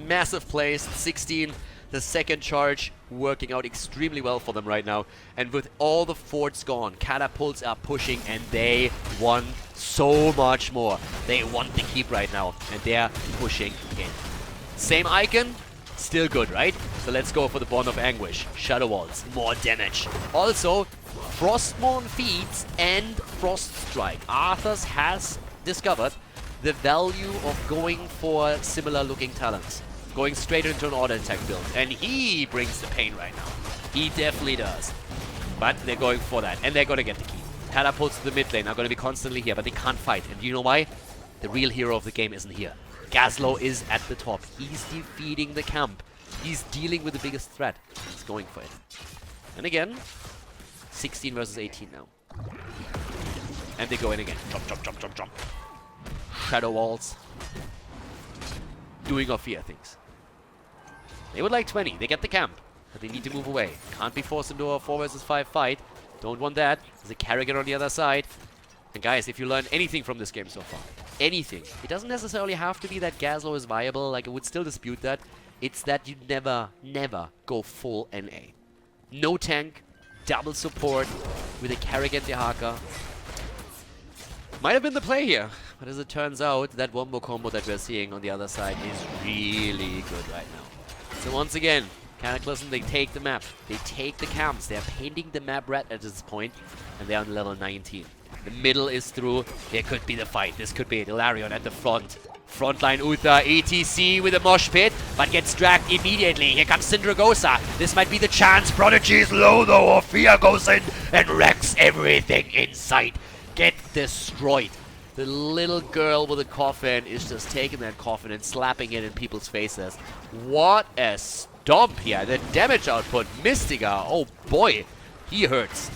Massive plays. 16. The second charge working out extremely well for them right now. And with all the forts gone, catapults are pushing and they want so much more. They want the keep right now and they're pushing in. Same icon, still good, right? So let's go for the Bond of Anguish. Shadow Walls, more damage. Also, Frostmourne feeds and Frost Strike. Arthas has discovered the value of going for similar looking talents. Going straight into an auto attack build. And he brings the pain right now. He definitely does. But they're going for that. And they're going to get the key. Catapults to the mid lane are going to be constantly here. But they can't fight. And you know why? The real hero of the game isn't here. Gazlord is at the top. He's defeating the camp. He's dealing with the biggest threat. He's going for it. And again, 16 versus 18 now. And they go in again. Jump, jump, jump, jump, jump. Shadow walls. Doing Orphea things. They would like 20. They get the camp. But they need to move away. Can't be forced into a 4 versus 5 fight. Don't want that. There's a Kerrigan on the other side. And guys, if you learn anything from this game so far, anything, it doesn't necessarily have to be that Gazlord is viable. Like, I would still dispute that. It's that you never, never go full NA. No tank, double support with a Kerrigan Dehaka. Might have been the play here. But as it turns out, that WOMBO combo that we're seeing on the other side is really good right now. So once again, Cataclysm, they take the map. They take the camps. They're painting the map red at this point, and they're on level 19. The middle is through. There could be the fight. This could be it. Ilarion at the front. Frontline Uther, ETC with a mosh pit, but gets dragged immediately. Here comes Syndragosa. This might be the chance. Prodigy is low though. Orphea goes in and wrecks everything in sight. Get destroyed. The little girl with a coffin is just taking that coffin and slapping it in people's faces. What a stomp here. The damage output, Mystica, oh boy, he hurts.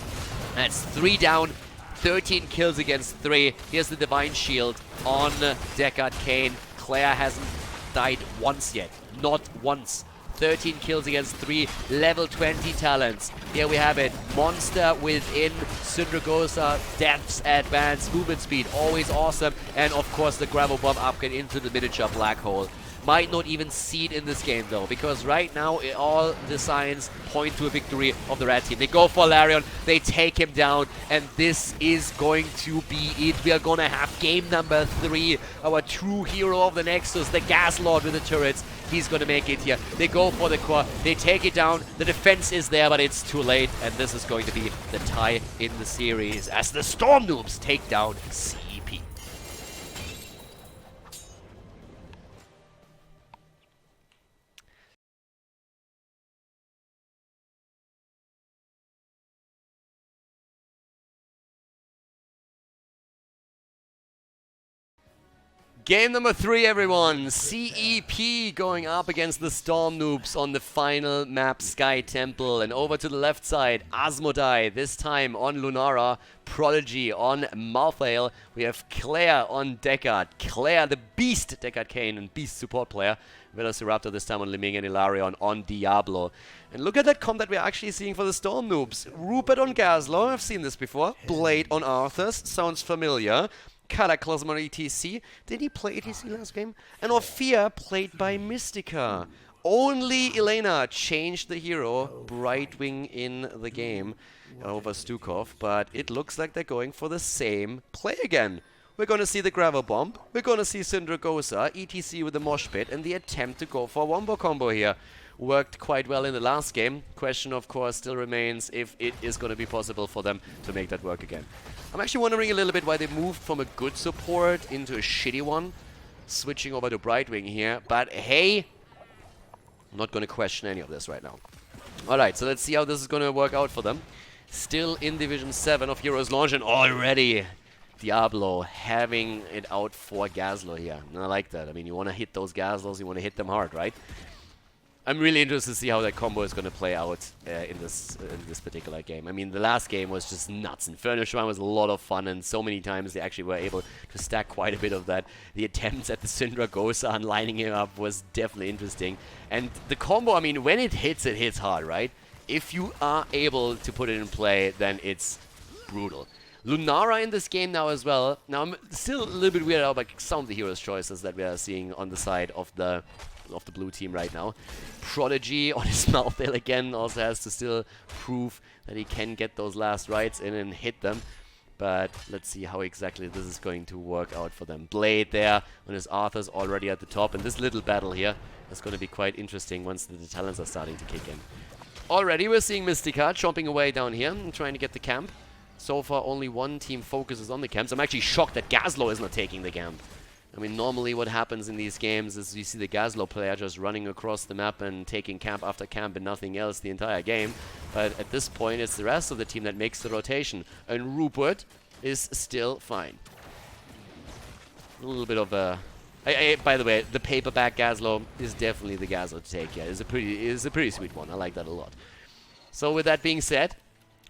That's 3 down, 13 kills against 3. Here's the Divine Shield on Deckard Cain. Claire hasn't died once yet. Not once. 13 kills against 3 level 20 talents. Here we have it. Monster within Syndragosa, depths, advanced, movement speed, always awesome. And of course the gravel bomb upgrade into the miniature black hole. Might not even see it in this game though, because right now all the signs point to a victory of the red team. They go for Larion, they take him down, and this is going to be it. We are gonna have game number 3. Our true hero of the Nexus, the Gazlord with the turrets. He's gonna make it here. They go for the core, they take it down. The defense is there, but it's too late, and this is going to be the tie in the series as the Storm Noobs take down CEP. Game number 3, everyone. CEP going up against the Storm Noobs on the final map, Sky Temple. And over to the left side, Asmodai, this time on Lunara, Prodigy on Malthael. We have Claire on Deckard. Claire, the Beast, Deckard Kane, and Beast support player. Velociraptor this time on Liming and Ilarion on Diablo. And look at that comp that we're actually seeing for the Storm Noobs. Rupert on Gazlord, I've seen this before. Blade on Arthas, sounds familiar. Cataclysm on ETC. Did he play ETC last game? And Orphea played by Mystica. Only Elena changed the hero, Brightwing, in the game over Stukov, but it looks like they're going for the same play again. We're going to see the Gravel Bomb, we're going to see Syndragosa, ETC with the Mosh Pit, and the attempt to go for a WOMBO combo here. Worked quite well in the last game. Question, of course, still remains if it is going to be possible for them to make that work again. I'm actually wondering a little bit why they moved from a good support into a shitty one, switching over to Brightwing here. But hey, I'm not going to question any of this right now. Alright, so let's see how this is going to work out for them. Still in Division 7 of Heroes Launch, and already Diablo having it out for Gazlord here. And I like that. I mean, you want to hit those Gazlords, you want to hit them hard, right? I'm really interested to see how that combo is going to play out in this particular game. I mean, the last game was just nuts. Infernal Shrine was a lot of fun, and so many times they actually were able to stack quite a bit of that. The attempts at the Syndragosa and lining him up was definitely interesting. And the combo, I mean, when it hits hard, right? If you are able to put it in play, then it's brutal. Lunara in this game now as well. Now, I'm still a little bit weirded out by some of the heroes' choices that we are seeing on the side of the blue team right now. Prodigy on his Malthael again also has to still prove that he can get those last rights in and hit them. But let's see how exactly this is going to work out for them. Blade there on his Arthur's already at the top, and this little battle here is going to be quite interesting once the talents are starting to kick in. Already we're seeing Mystica chomping away down here and trying to get the camp. So far only one team focuses on the camps. I'm actually shocked that Gazlord is not taking the camp. I mean, normally what happens in these games is you see the Gazlord player just running across the map and taking camp after camp and nothing else the entire game. But at this point, it's the rest of the team that makes the rotation. And Rupert is still fine. A little bit of a... by the way, the paperback Gazlord is definitely the Gazlord to take. Yeah, it's a pretty sweet one. I like that a lot. So with that being said,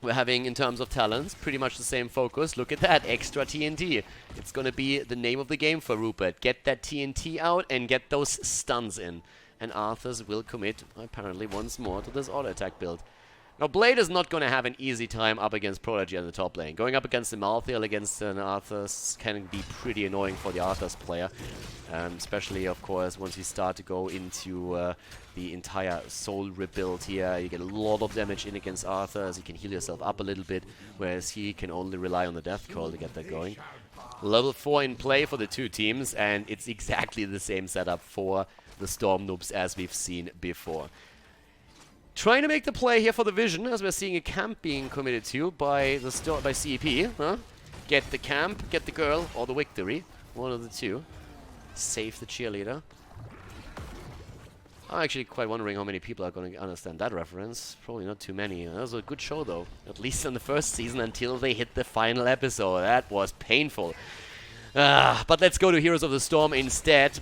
we're having, in terms of talents, pretty much the same focus. Look at that, extra TNT. It's going to be the name of the game for Rupert. Get that TNT out and get those stuns in. And Arthas will commit, apparently, once more to this auto-attack build. Now, Blade is not going to have an easy time up against Prodigy on the top lane. Going up against the Malthael against an Arthas can be pretty annoying for the Arthas player. Especially, of course, once you start to go into the entire soul rebuild here. You get a lot of damage in against Arthas. You can heal yourself up a little bit, whereas he can only rely on the Death Call to get that going. Level 4 in play for the two teams, and it's exactly the same setup for the Storm Noobs as we've seen before. Trying to make the play here for the Vision, as we're seeing a camp being committed to by CEP. Huh? Get the camp, get the girl, or the victory. One of the two. Save the cheerleader. I'm actually quite wondering how many people are going to understand that reference. Probably not too many. That was a good show, though. At least in the first season, until they hit the final episode. That was painful. But let's go to Heroes of the Storm instead.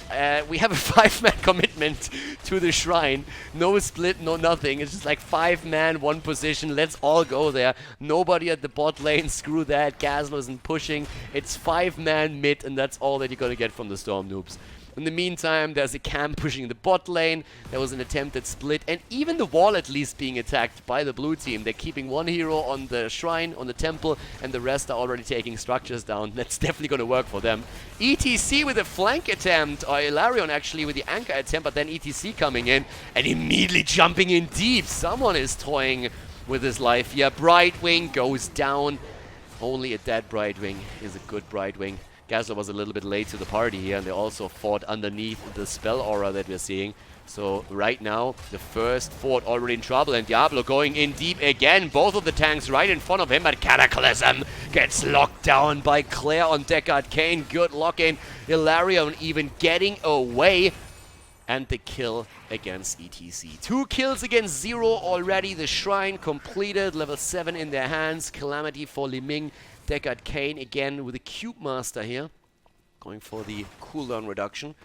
We have a 5-man commitment to the shrine. No split, no nothing. It's just like 5-man, 1 position. Let's all go there. Nobody at the bot lane. Screw that. Gazlord isn't pushing. It's 5-man mid, and that's all that you're going to get from the Storm Noobs. In the meantime, there's a camp pushing the bot lane. There was an attempted split, and even the wall at least being attacked by the blue team. They're keeping one hero on the shrine, on the temple, and the rest are already taking structures down. That's definitely going to work for them. ETC with a flank attempt, or Ilarion actually with the anchor attempt, but then ETC coming in and immediately jumping in deep. Someone is toying with his life here. Brightwing goes down. Only a dead Brightwing is a good Brightwing. Gazlord was a little bit late to the party here, and they also fought underneath the spell aura that we're seeing. So right now, the first fort already in trouble, and Diablo going in deep again. Both of the tanks right in front of him, but Cataclysm gets locked down by Claire on Deck Arcane. Good lock-in. Ilarion even getting away. And the kill against ETC. 2 kills against 0 already. The shrine completed. Level 7 in their hands. Calamity for Liming. Deck Arcane again with a Cube Master here. Going for the cooldown reduction.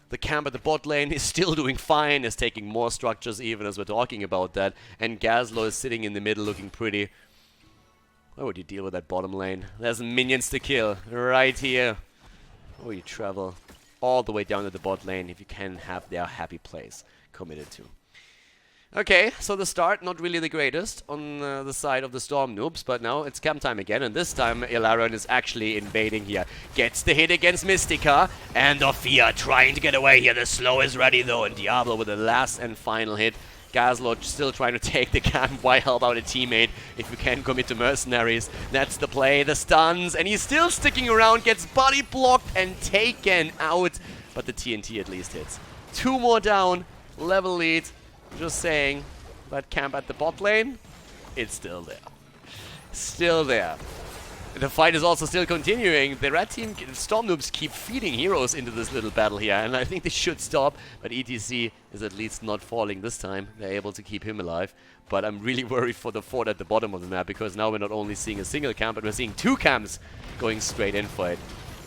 The camp at the bot lane is still doing fine. Is taking more structures even as we're talking about that. And Gazlord is sitting in the middle looking pretty. Why would you deal with that bottom lane? There's minions to kill right here. Oh, you travel all the way down to the bot lane if you can have their happy place committed to. Okay, so the start not really the greatest on the side of the Storm Noobs, but now it's camp time again, and this time Ilarion is actually invading here. Gets the hit against Mystica, and Ophia trying to get away here. The slow is ready though, and Diablo with the last and final hit. Gazlord still trying to take the camp. Why help out a teammate if you can't commit to mercenaries? That's the play, the stuns, and he's still sticking around, gets body blocked and taken out. But the TNT at least hits. 2 more down, level lead. Just saying, that camp at the bot lane, it's still there. Still there. The fight is also still continuing. The red team, Storm Noobs, keep feeding heroes into this little battle here, and I think they should stop, but ETC is at least not falling this time. They're able to keep him alive, but I'm really worried for the fort at the bottom of the map, because now we're not only seeing a single camp, but we're seeing 2 camps going straight in for it.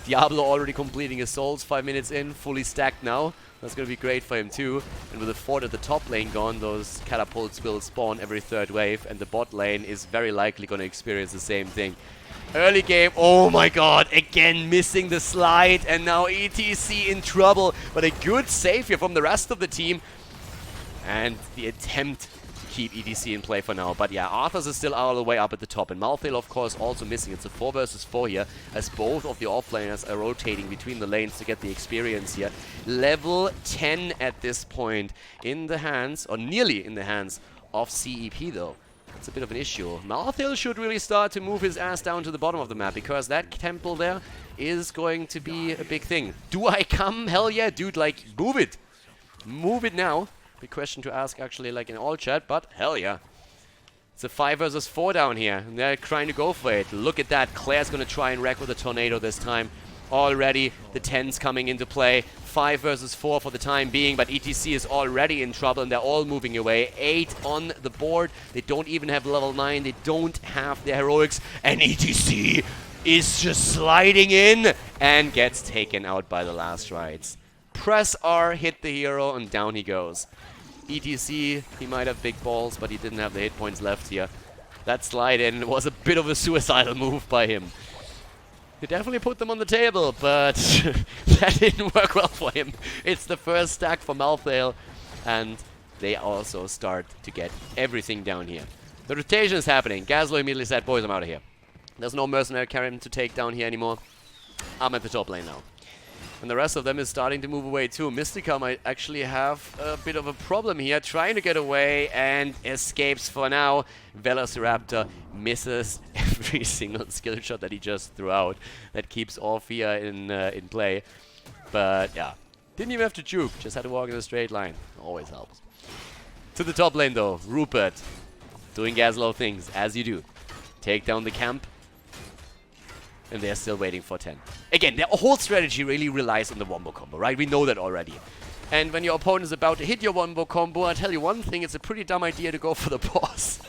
Diablo already completing his souls 5 minutes in, fully stacked now. That's going to be great for him too. And with the fort at the top lane gone, those catapults will spawn every 3rd wave, and the bot lane is very likely going to experience the same thing. Early game, oh my god, again missing the slide, and now ETC in trouble, but a good save here from the rest of the team. And the attempt to keep ETC in play for now. But yeah, Arthas is still all the way up at the top, and Malthael of course also missing. It's a 4 versus 4 here, as both of the offlaners are rotating between the lanes to get the experience here. Level 10 at this point, in the hands, or nearly in the hands, of CEP though. It's a bit of an issue. Malthael should really start to move his ass down to the bottom of the map, because that temple there is going to be a big thing. Do I come? Hell yeah, dude, like, move it. Move it now. Big question to ask actually, like in all chat, but hell yeah. It's a 5 versus 4 down here, and they're trying to go for it. Look at that, Claire's gonna try and wreck with a tornado this time. Already the 10's coming into play. 5 versus 4 for the time being, but ETC is already in trouble and they're all moving away. 8 on the board. They don't even have level 9. They don't have their heroics. And ETC is just sliding in and gets taken out by the last rides. Press R, hit the hero, and down he goes. ETC, he might have big balls, but he didn't have the hit points left here. That slide in was a bit of a suicidal move by him. He definitely put them on the table, but that didn't work well for him. It's the first stack for Malthael, and they also start to get everything down here. The rotation is happening. Gazlord immediately said, boys, I'm out of here. There's no mercenary carrying to take down here anymore. I'm at the top lane now. And the rest of them is starting to move away too. Mystica might actually have a bit of a problem here, trying to get away and escapes for now. Velociraptor misses every single skill shot that he just threw out. That keeps Orphea in play. But yeah, didn't even have to juke, just had to walk in a straight line. Always helps. To the top lane though, Rupert doing Gazlord things, as you do. Take down the camp. And they're still waiting for 10. Again, their whole strategy really relies on the wombo combo, right? We know that already. And when your opponent is about to hit your wombo combo, I tell you one thing, it's a pretty dumb idea to go for the boss.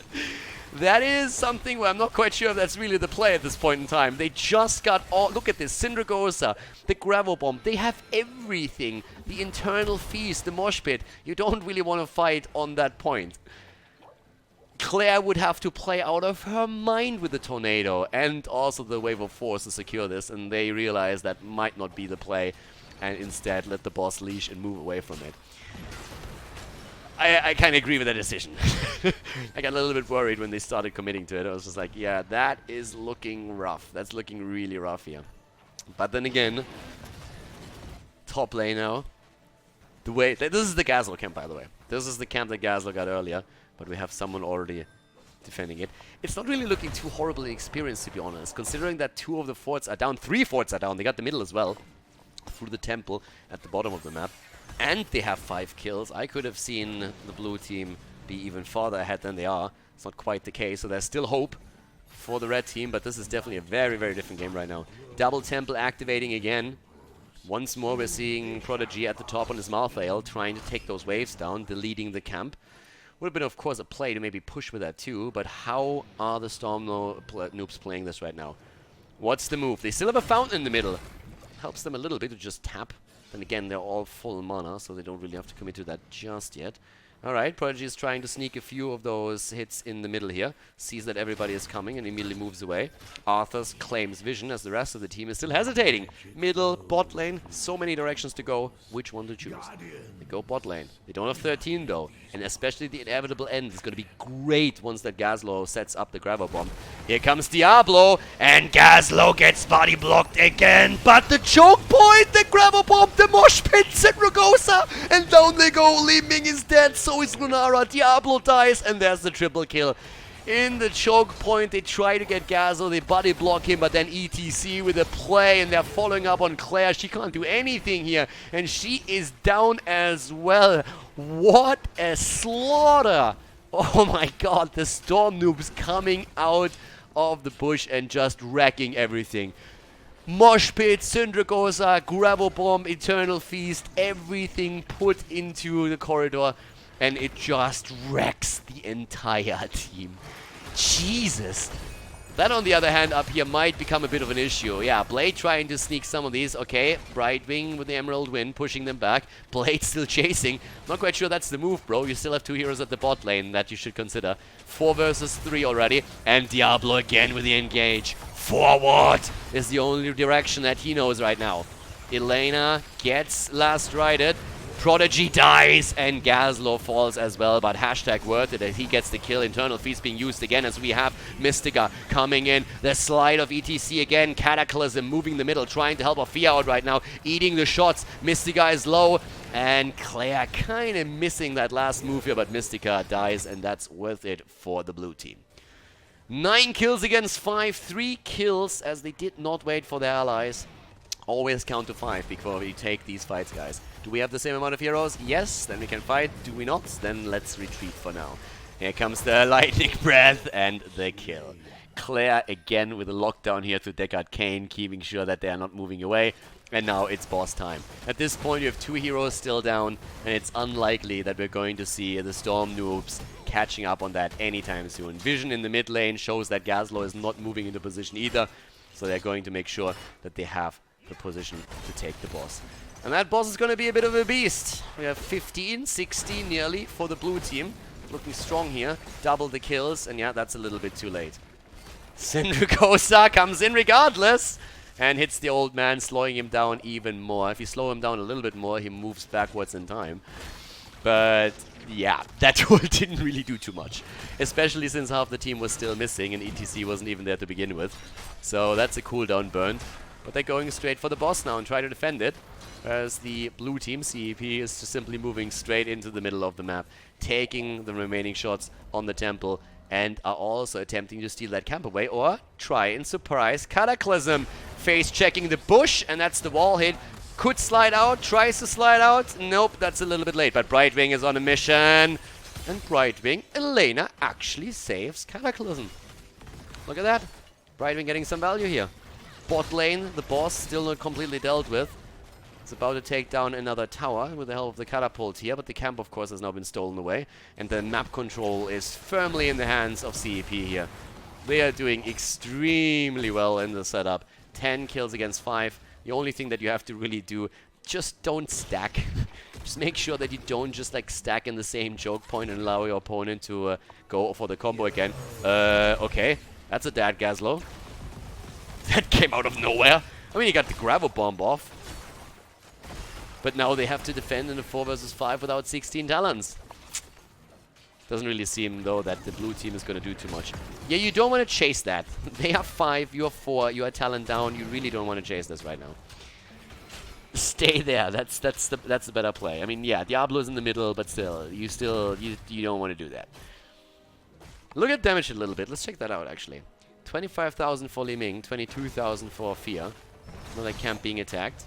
That is something where I'm not quite sure if that's really the play at this point in time. They just got all... Look at this, Syndragosa, the Gravel Bomb. They have everything. The Internal Feast, the Mosh Pit. You don't really want to fight on that point. Claire would have to play out of her mind with the tornado and also the wave of force to secure this, and they realize that might not be the play. and instead let the boss leash and move away from it. I kind of agree with that decision. I got a little bit worried when they started committing to it. I was just like, yeah, that is looking rough. That's looking really rough here. But then again, top lane now. The way this is the Gazlord camp, by the way. This is the camp that Gazlord got earlier, but we have someone already defending it. It's not really looking too horribly experienced, to be honest, considering that 2 of the forts are down. 3 forts are down. They got the middle as well, through the temple at the bottom of the map. And they have 5 kills. I could have seen the blue team be even farther ahead than they are. It's not quite the case, so there's still hope for the red team, but this is definitely a very, very different game right now. Double temple activating again. Once more we're seeing Prodigy at the top on his Malthael, trying to take those waves down, deleting the camp. Would have been, of course, a play to maybe push with that too, but how are the Storm noobs playing this right now? What's the move? They still have a fountain in the middle. Helps them a little bit to just tap. Then again, they're all full mana, so they don't really have to commit to that just yet. Alright, Prodigy is trying to sneak a few of those hits in the middle here. Sees that everybody is coming and immediately moves away. Arthas claims vision as the rest of the team is still hesitating. Middle, bot lane, so many directions to go. Which one to choose? They go bot lane. They don't have 13 though. And especially the inevitable end is going to be great once that Gazlord sets up the Gravel Bomb. Here comes Diablo, and Gazlord gets body blocked again. But the choke point, the Gravel Bomb, the mosh pits at Rugosa, and down they go. Li Ming is dead, so is Lunara. Diablo dies, and there's the triple kill. In the choke point, they try to get Gazlord, they body block him, but then ETC with a play, and they're following up on Claire. She can't do anything here, and she is down as well. What a slaughter! Oh my god, the Storm noobs coming out of the bush and just wrecking everything. Mosh Pit, Syndragosa, Gravel Bomb, Eternal Feast, everything put into the corridor, and it just wrecks the entire team. Jesus. That, on the other hand, up here might become a bit of an issue. Yeah, Blade trying to sneak some of these. Okay, Brightwing with the Emerald Wind, pushing them back. Blade still chasing. Not quite sure that's the move, bro. You still have 2 heroes at the bot lane that you should consider. 4 versus 3 already. And Diablo again with the engage. Forward is the only direction that he knows right now. Elena gets last righted. Prodigy dies, and Gazlord falls as well, but hashtag worth it as he gets the kill. Internal Feast being used again as we have Mystica coming in. The slide of ETC again. Cataclysm moving the middle, trying to help Afia out right now, eating the shots. Mystica is low, and Claire kind of missing that last move here, but Mystica dies, and that's worth it for the blue team. 9 kills against 5, 3 kills as they did not wait for their allies. Always count to 5 before we take these fights, guys. Do we have the same amount of heroes? Yes, then we can fight. Do we not? Then let's retreat for now. Here comes the Lightning Breath and the kill. Claire again with a lockdown here to Deckard Cain, keeping sure that they are not moving away. And now it's boss time. At this point, you have 2 heroes still down, and it's unlikely that we're going to see the Storm noobs catching up on that anytime soon. Vision in the mid lane shows that Gazlord is not moving into position either, so they're going to make sure that they have the position to take the boss. And that boss is going to be a bit of a beast. We have 15, 16 nearly for the blue team. Looking strong here. Double the kills, and yeah, that's a little bit too late. Syndragosa comes in regardless and hits the old man, slowing him down even more. If you slow him down a little bit more, he moves backwards in time. But yeah, that tool didn't really do too much. Especially since half the team was still missing and ETC wasn't even there to begin with. So that's a cooldown burn. But they're going straight for the boss now and try to defend it. Whereas the blue team, CEP, is just simply moving straight into the middle of the map, taking the remaining shots on the temple, and are also attempting to steal that camp away or try and surprise Cataclysm. Face checking the bush, and that's the wall hit. Could slide out, tries to slide out. Nope, that's a little bit late, but Brightwing is on a mission. And Brightwing, Elena actually saves Cataclysm. Look at that. Brightwing getting some value here. Bot lane, the boss still not completely dealt with. It's about to take down another tower with the help of the catapult here, but the camp, of course, has now been stolen away. And the map control is firmly in the hands of CEP here. They are doing extremely well in the setup. 10 kills against 5. The only thing that you have to really do, just don't stack. Just make sure that you don't just like stack in the same choke point and allow your opponent to go for the combo again. Okay, that's a dead Gazlord. That came out of nowhere. I mean, he got the Gravel Bomb off. But now they have to defend in a 4 versus 5 without 16 talents. Doesn't really seem, though, that the blue team is going to do too much. Yeah, you don't want to chase that. They are 5, you are 4, you are talent down. You really don't want to chase this right now. Stay there. That's the better play. I mean, yeah, Diablo's in the middle, but still, you don't want to do that. Look at damage a little bit. Let's check that out, actually. 25,000 for Li Ming, 22,000 for Fear. Another camp being attacked.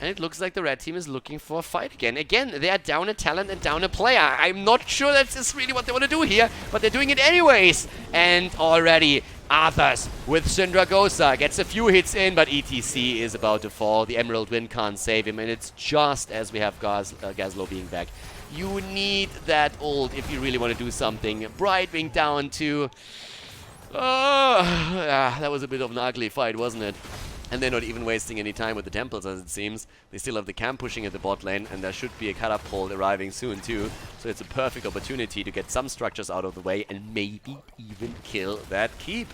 And it looks like the red team is looking for a fight again. Again, they are down a talent and down a player. I'm not sure that's really what they want to do here, but they're doing it anyways. And already, Arthas with Syndragosa gets a few hits in, but ETC is about to fall. The Emerald Wind can't save him, and it's just as we have Gazlord being back. You need that ult if you really want to do something. Brightwing down to... that was a bit of an ugly fight, wasn't it? And they're not even wasting any time with the temples, as it seems. They still have the camp pushing at the bot lane, and there should be a catapult arriving soon too. So it's a perfect opportunity to get some structures out of the way and maybe even kill that keep.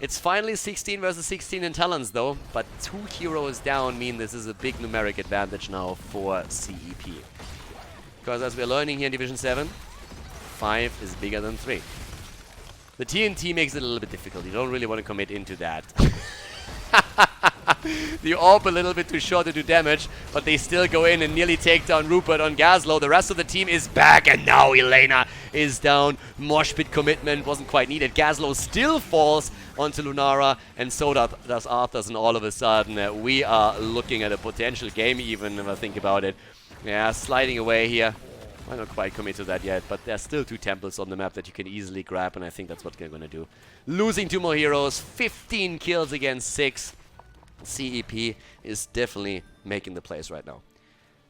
It's finally 16 versus 16 in talents though, but 2 heroes down mean this is a big numeric advantage now for CEP. Because as we're learning here in Division 7, 5 is bigger than 3. The TNT makes it a little bit difficult. You don't really want to commit into that. The orb a little bit too short to do damage, but they still go in and nearly take down Rupert on Gazlord. The rest of the team is back, and now Elena is down. Mosh pit commitment wasn't quite needed. Gazlord still falls onto Lunara, and so does Arthas, and all of a sudden we are looking at a potential game even, if I think about it. Yeah, sliding away here. I'm not quite commit to that yet, but there's still 2 temples on the map that you can easily grab, and I think that's what they're going to do. Losing 2 more heroes, 15 kills against 6. CEP is definitely making the plays right now.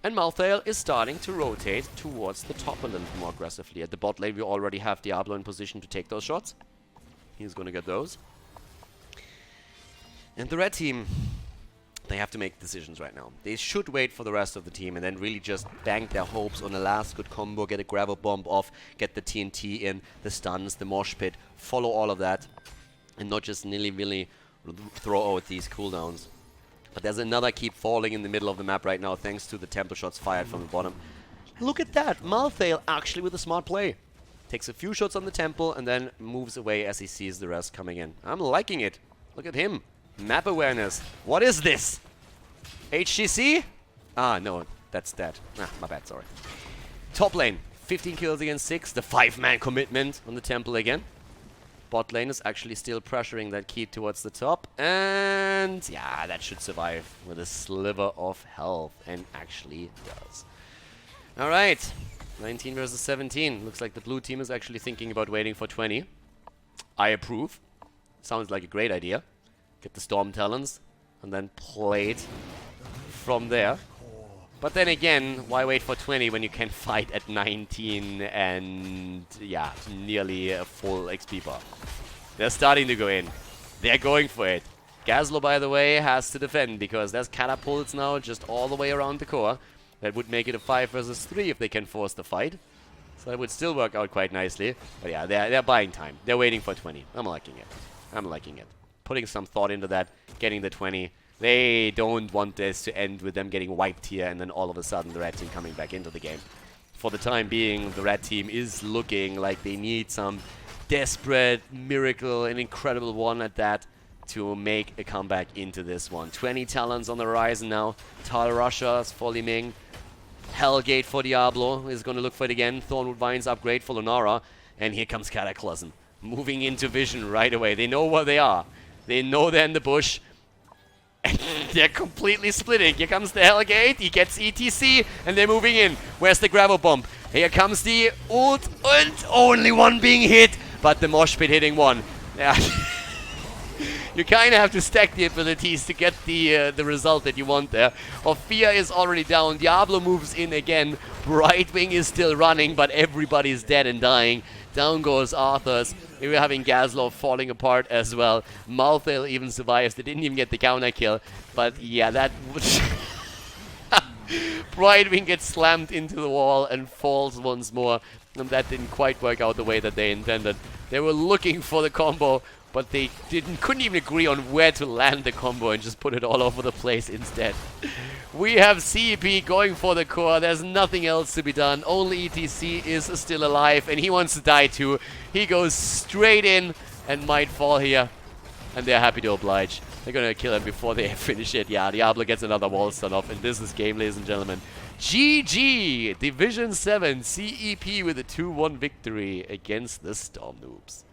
And Malthael is starting to rotate towards the top a little more aggressively. At the bot lane, we already have Diablo in position to take those shots. He's going to get those. And the red team, they have to make decisions right now. They should wait for the rest of the team and then really just bank their hopes on a last good combo, get a gravel bomb off, get the TNT in, the stuns, the mosh pit, follow all of that, and not just nilly-willy throw out these cooldowns. But there's another keep falling in the middle of the map right now thanks to the temple shots fired from the bottom. Look at that! Malthael actually with a smart play. Takes a few shots on the temple and then moves away as he sees the rest coming in. I'm liking it. Look at him. Map awareness. What is this? HGC? Ah, no. That's that. Ah, my bad, sorry. Top lane. 15 kills against 6. The 5-man commitment on the temple again. Bot lane is actually still pressuring that keep towards the top. And yeah, that should survive with a sliver of health. And actually does. Alright. 19 versus 17. Looks like the blue team is actually thinking about waiting for 20. I approve. Sounds like a great idea. Get the Storm Talons and then play it from there. But then again, why wait for 20 when you can fight at 19 and, yeah, nearly a full XP bar? They're starting to go in. They're going for it. Gazlord, by the way, has to defend because there's catapults now just all the way around the core. That would make it a 5 versus 3 if they can force the fight. So that would still work out quite nicely. But yeah, they're buying time. They're waiting for 20. I'm liking it. I'm liking it. Putting some thought into that, getting the 20. They don't want this to end with them getting wiped here and then all of a sudden the red team coming back into the game. For the time being, the red team is looking like they need some desperate miracle, an incredible one at that, to make a comeback into this one. 20 talents on the horizon now. Tal Rushers for Li Ming. Hellgate for Diablo is going to look for it again. Thornwood Vines upgrade for Lunara. And here comes Cataclysm. Moving into vision right away. They know where they are. They know they're in the bush. And they're completely splitting. Here comes the Hellgate. He gets ETC. And they're moving in. Where's the gravel bomb? Here comes the ult. And only one being hit. But the mosh pit hitting one. Yeah. You kind of have to stack the abilities to get the result that you want there. Ophia is already down. Diablo moves in again. Brightwing is still running, but everybody's dead and dying. Down goes Arthas. We're having Gazlord falling apart as well. Malthael even survives. They didn't even get the counter kill. But yeah, that would... Brightwing gets slammed into the wall and falls once more. And that didn't quite work out the way that they intended. They were looking for the combo but they couldn't even agree on where to land the combo and just put it all over the place instead. We have CEP going for the core. There's nothing else to be done. Only ETC is still alive, and he wants to die too. He goes straight in and might fall here, and they're happy to oblige. They're gonna kill him before they finish it. Yeah, Diablo gets another wall stun off, and this is game, ladies and gentlemen. GG! Division 7 CEP with a 2-1 victory against the Storm Noobs.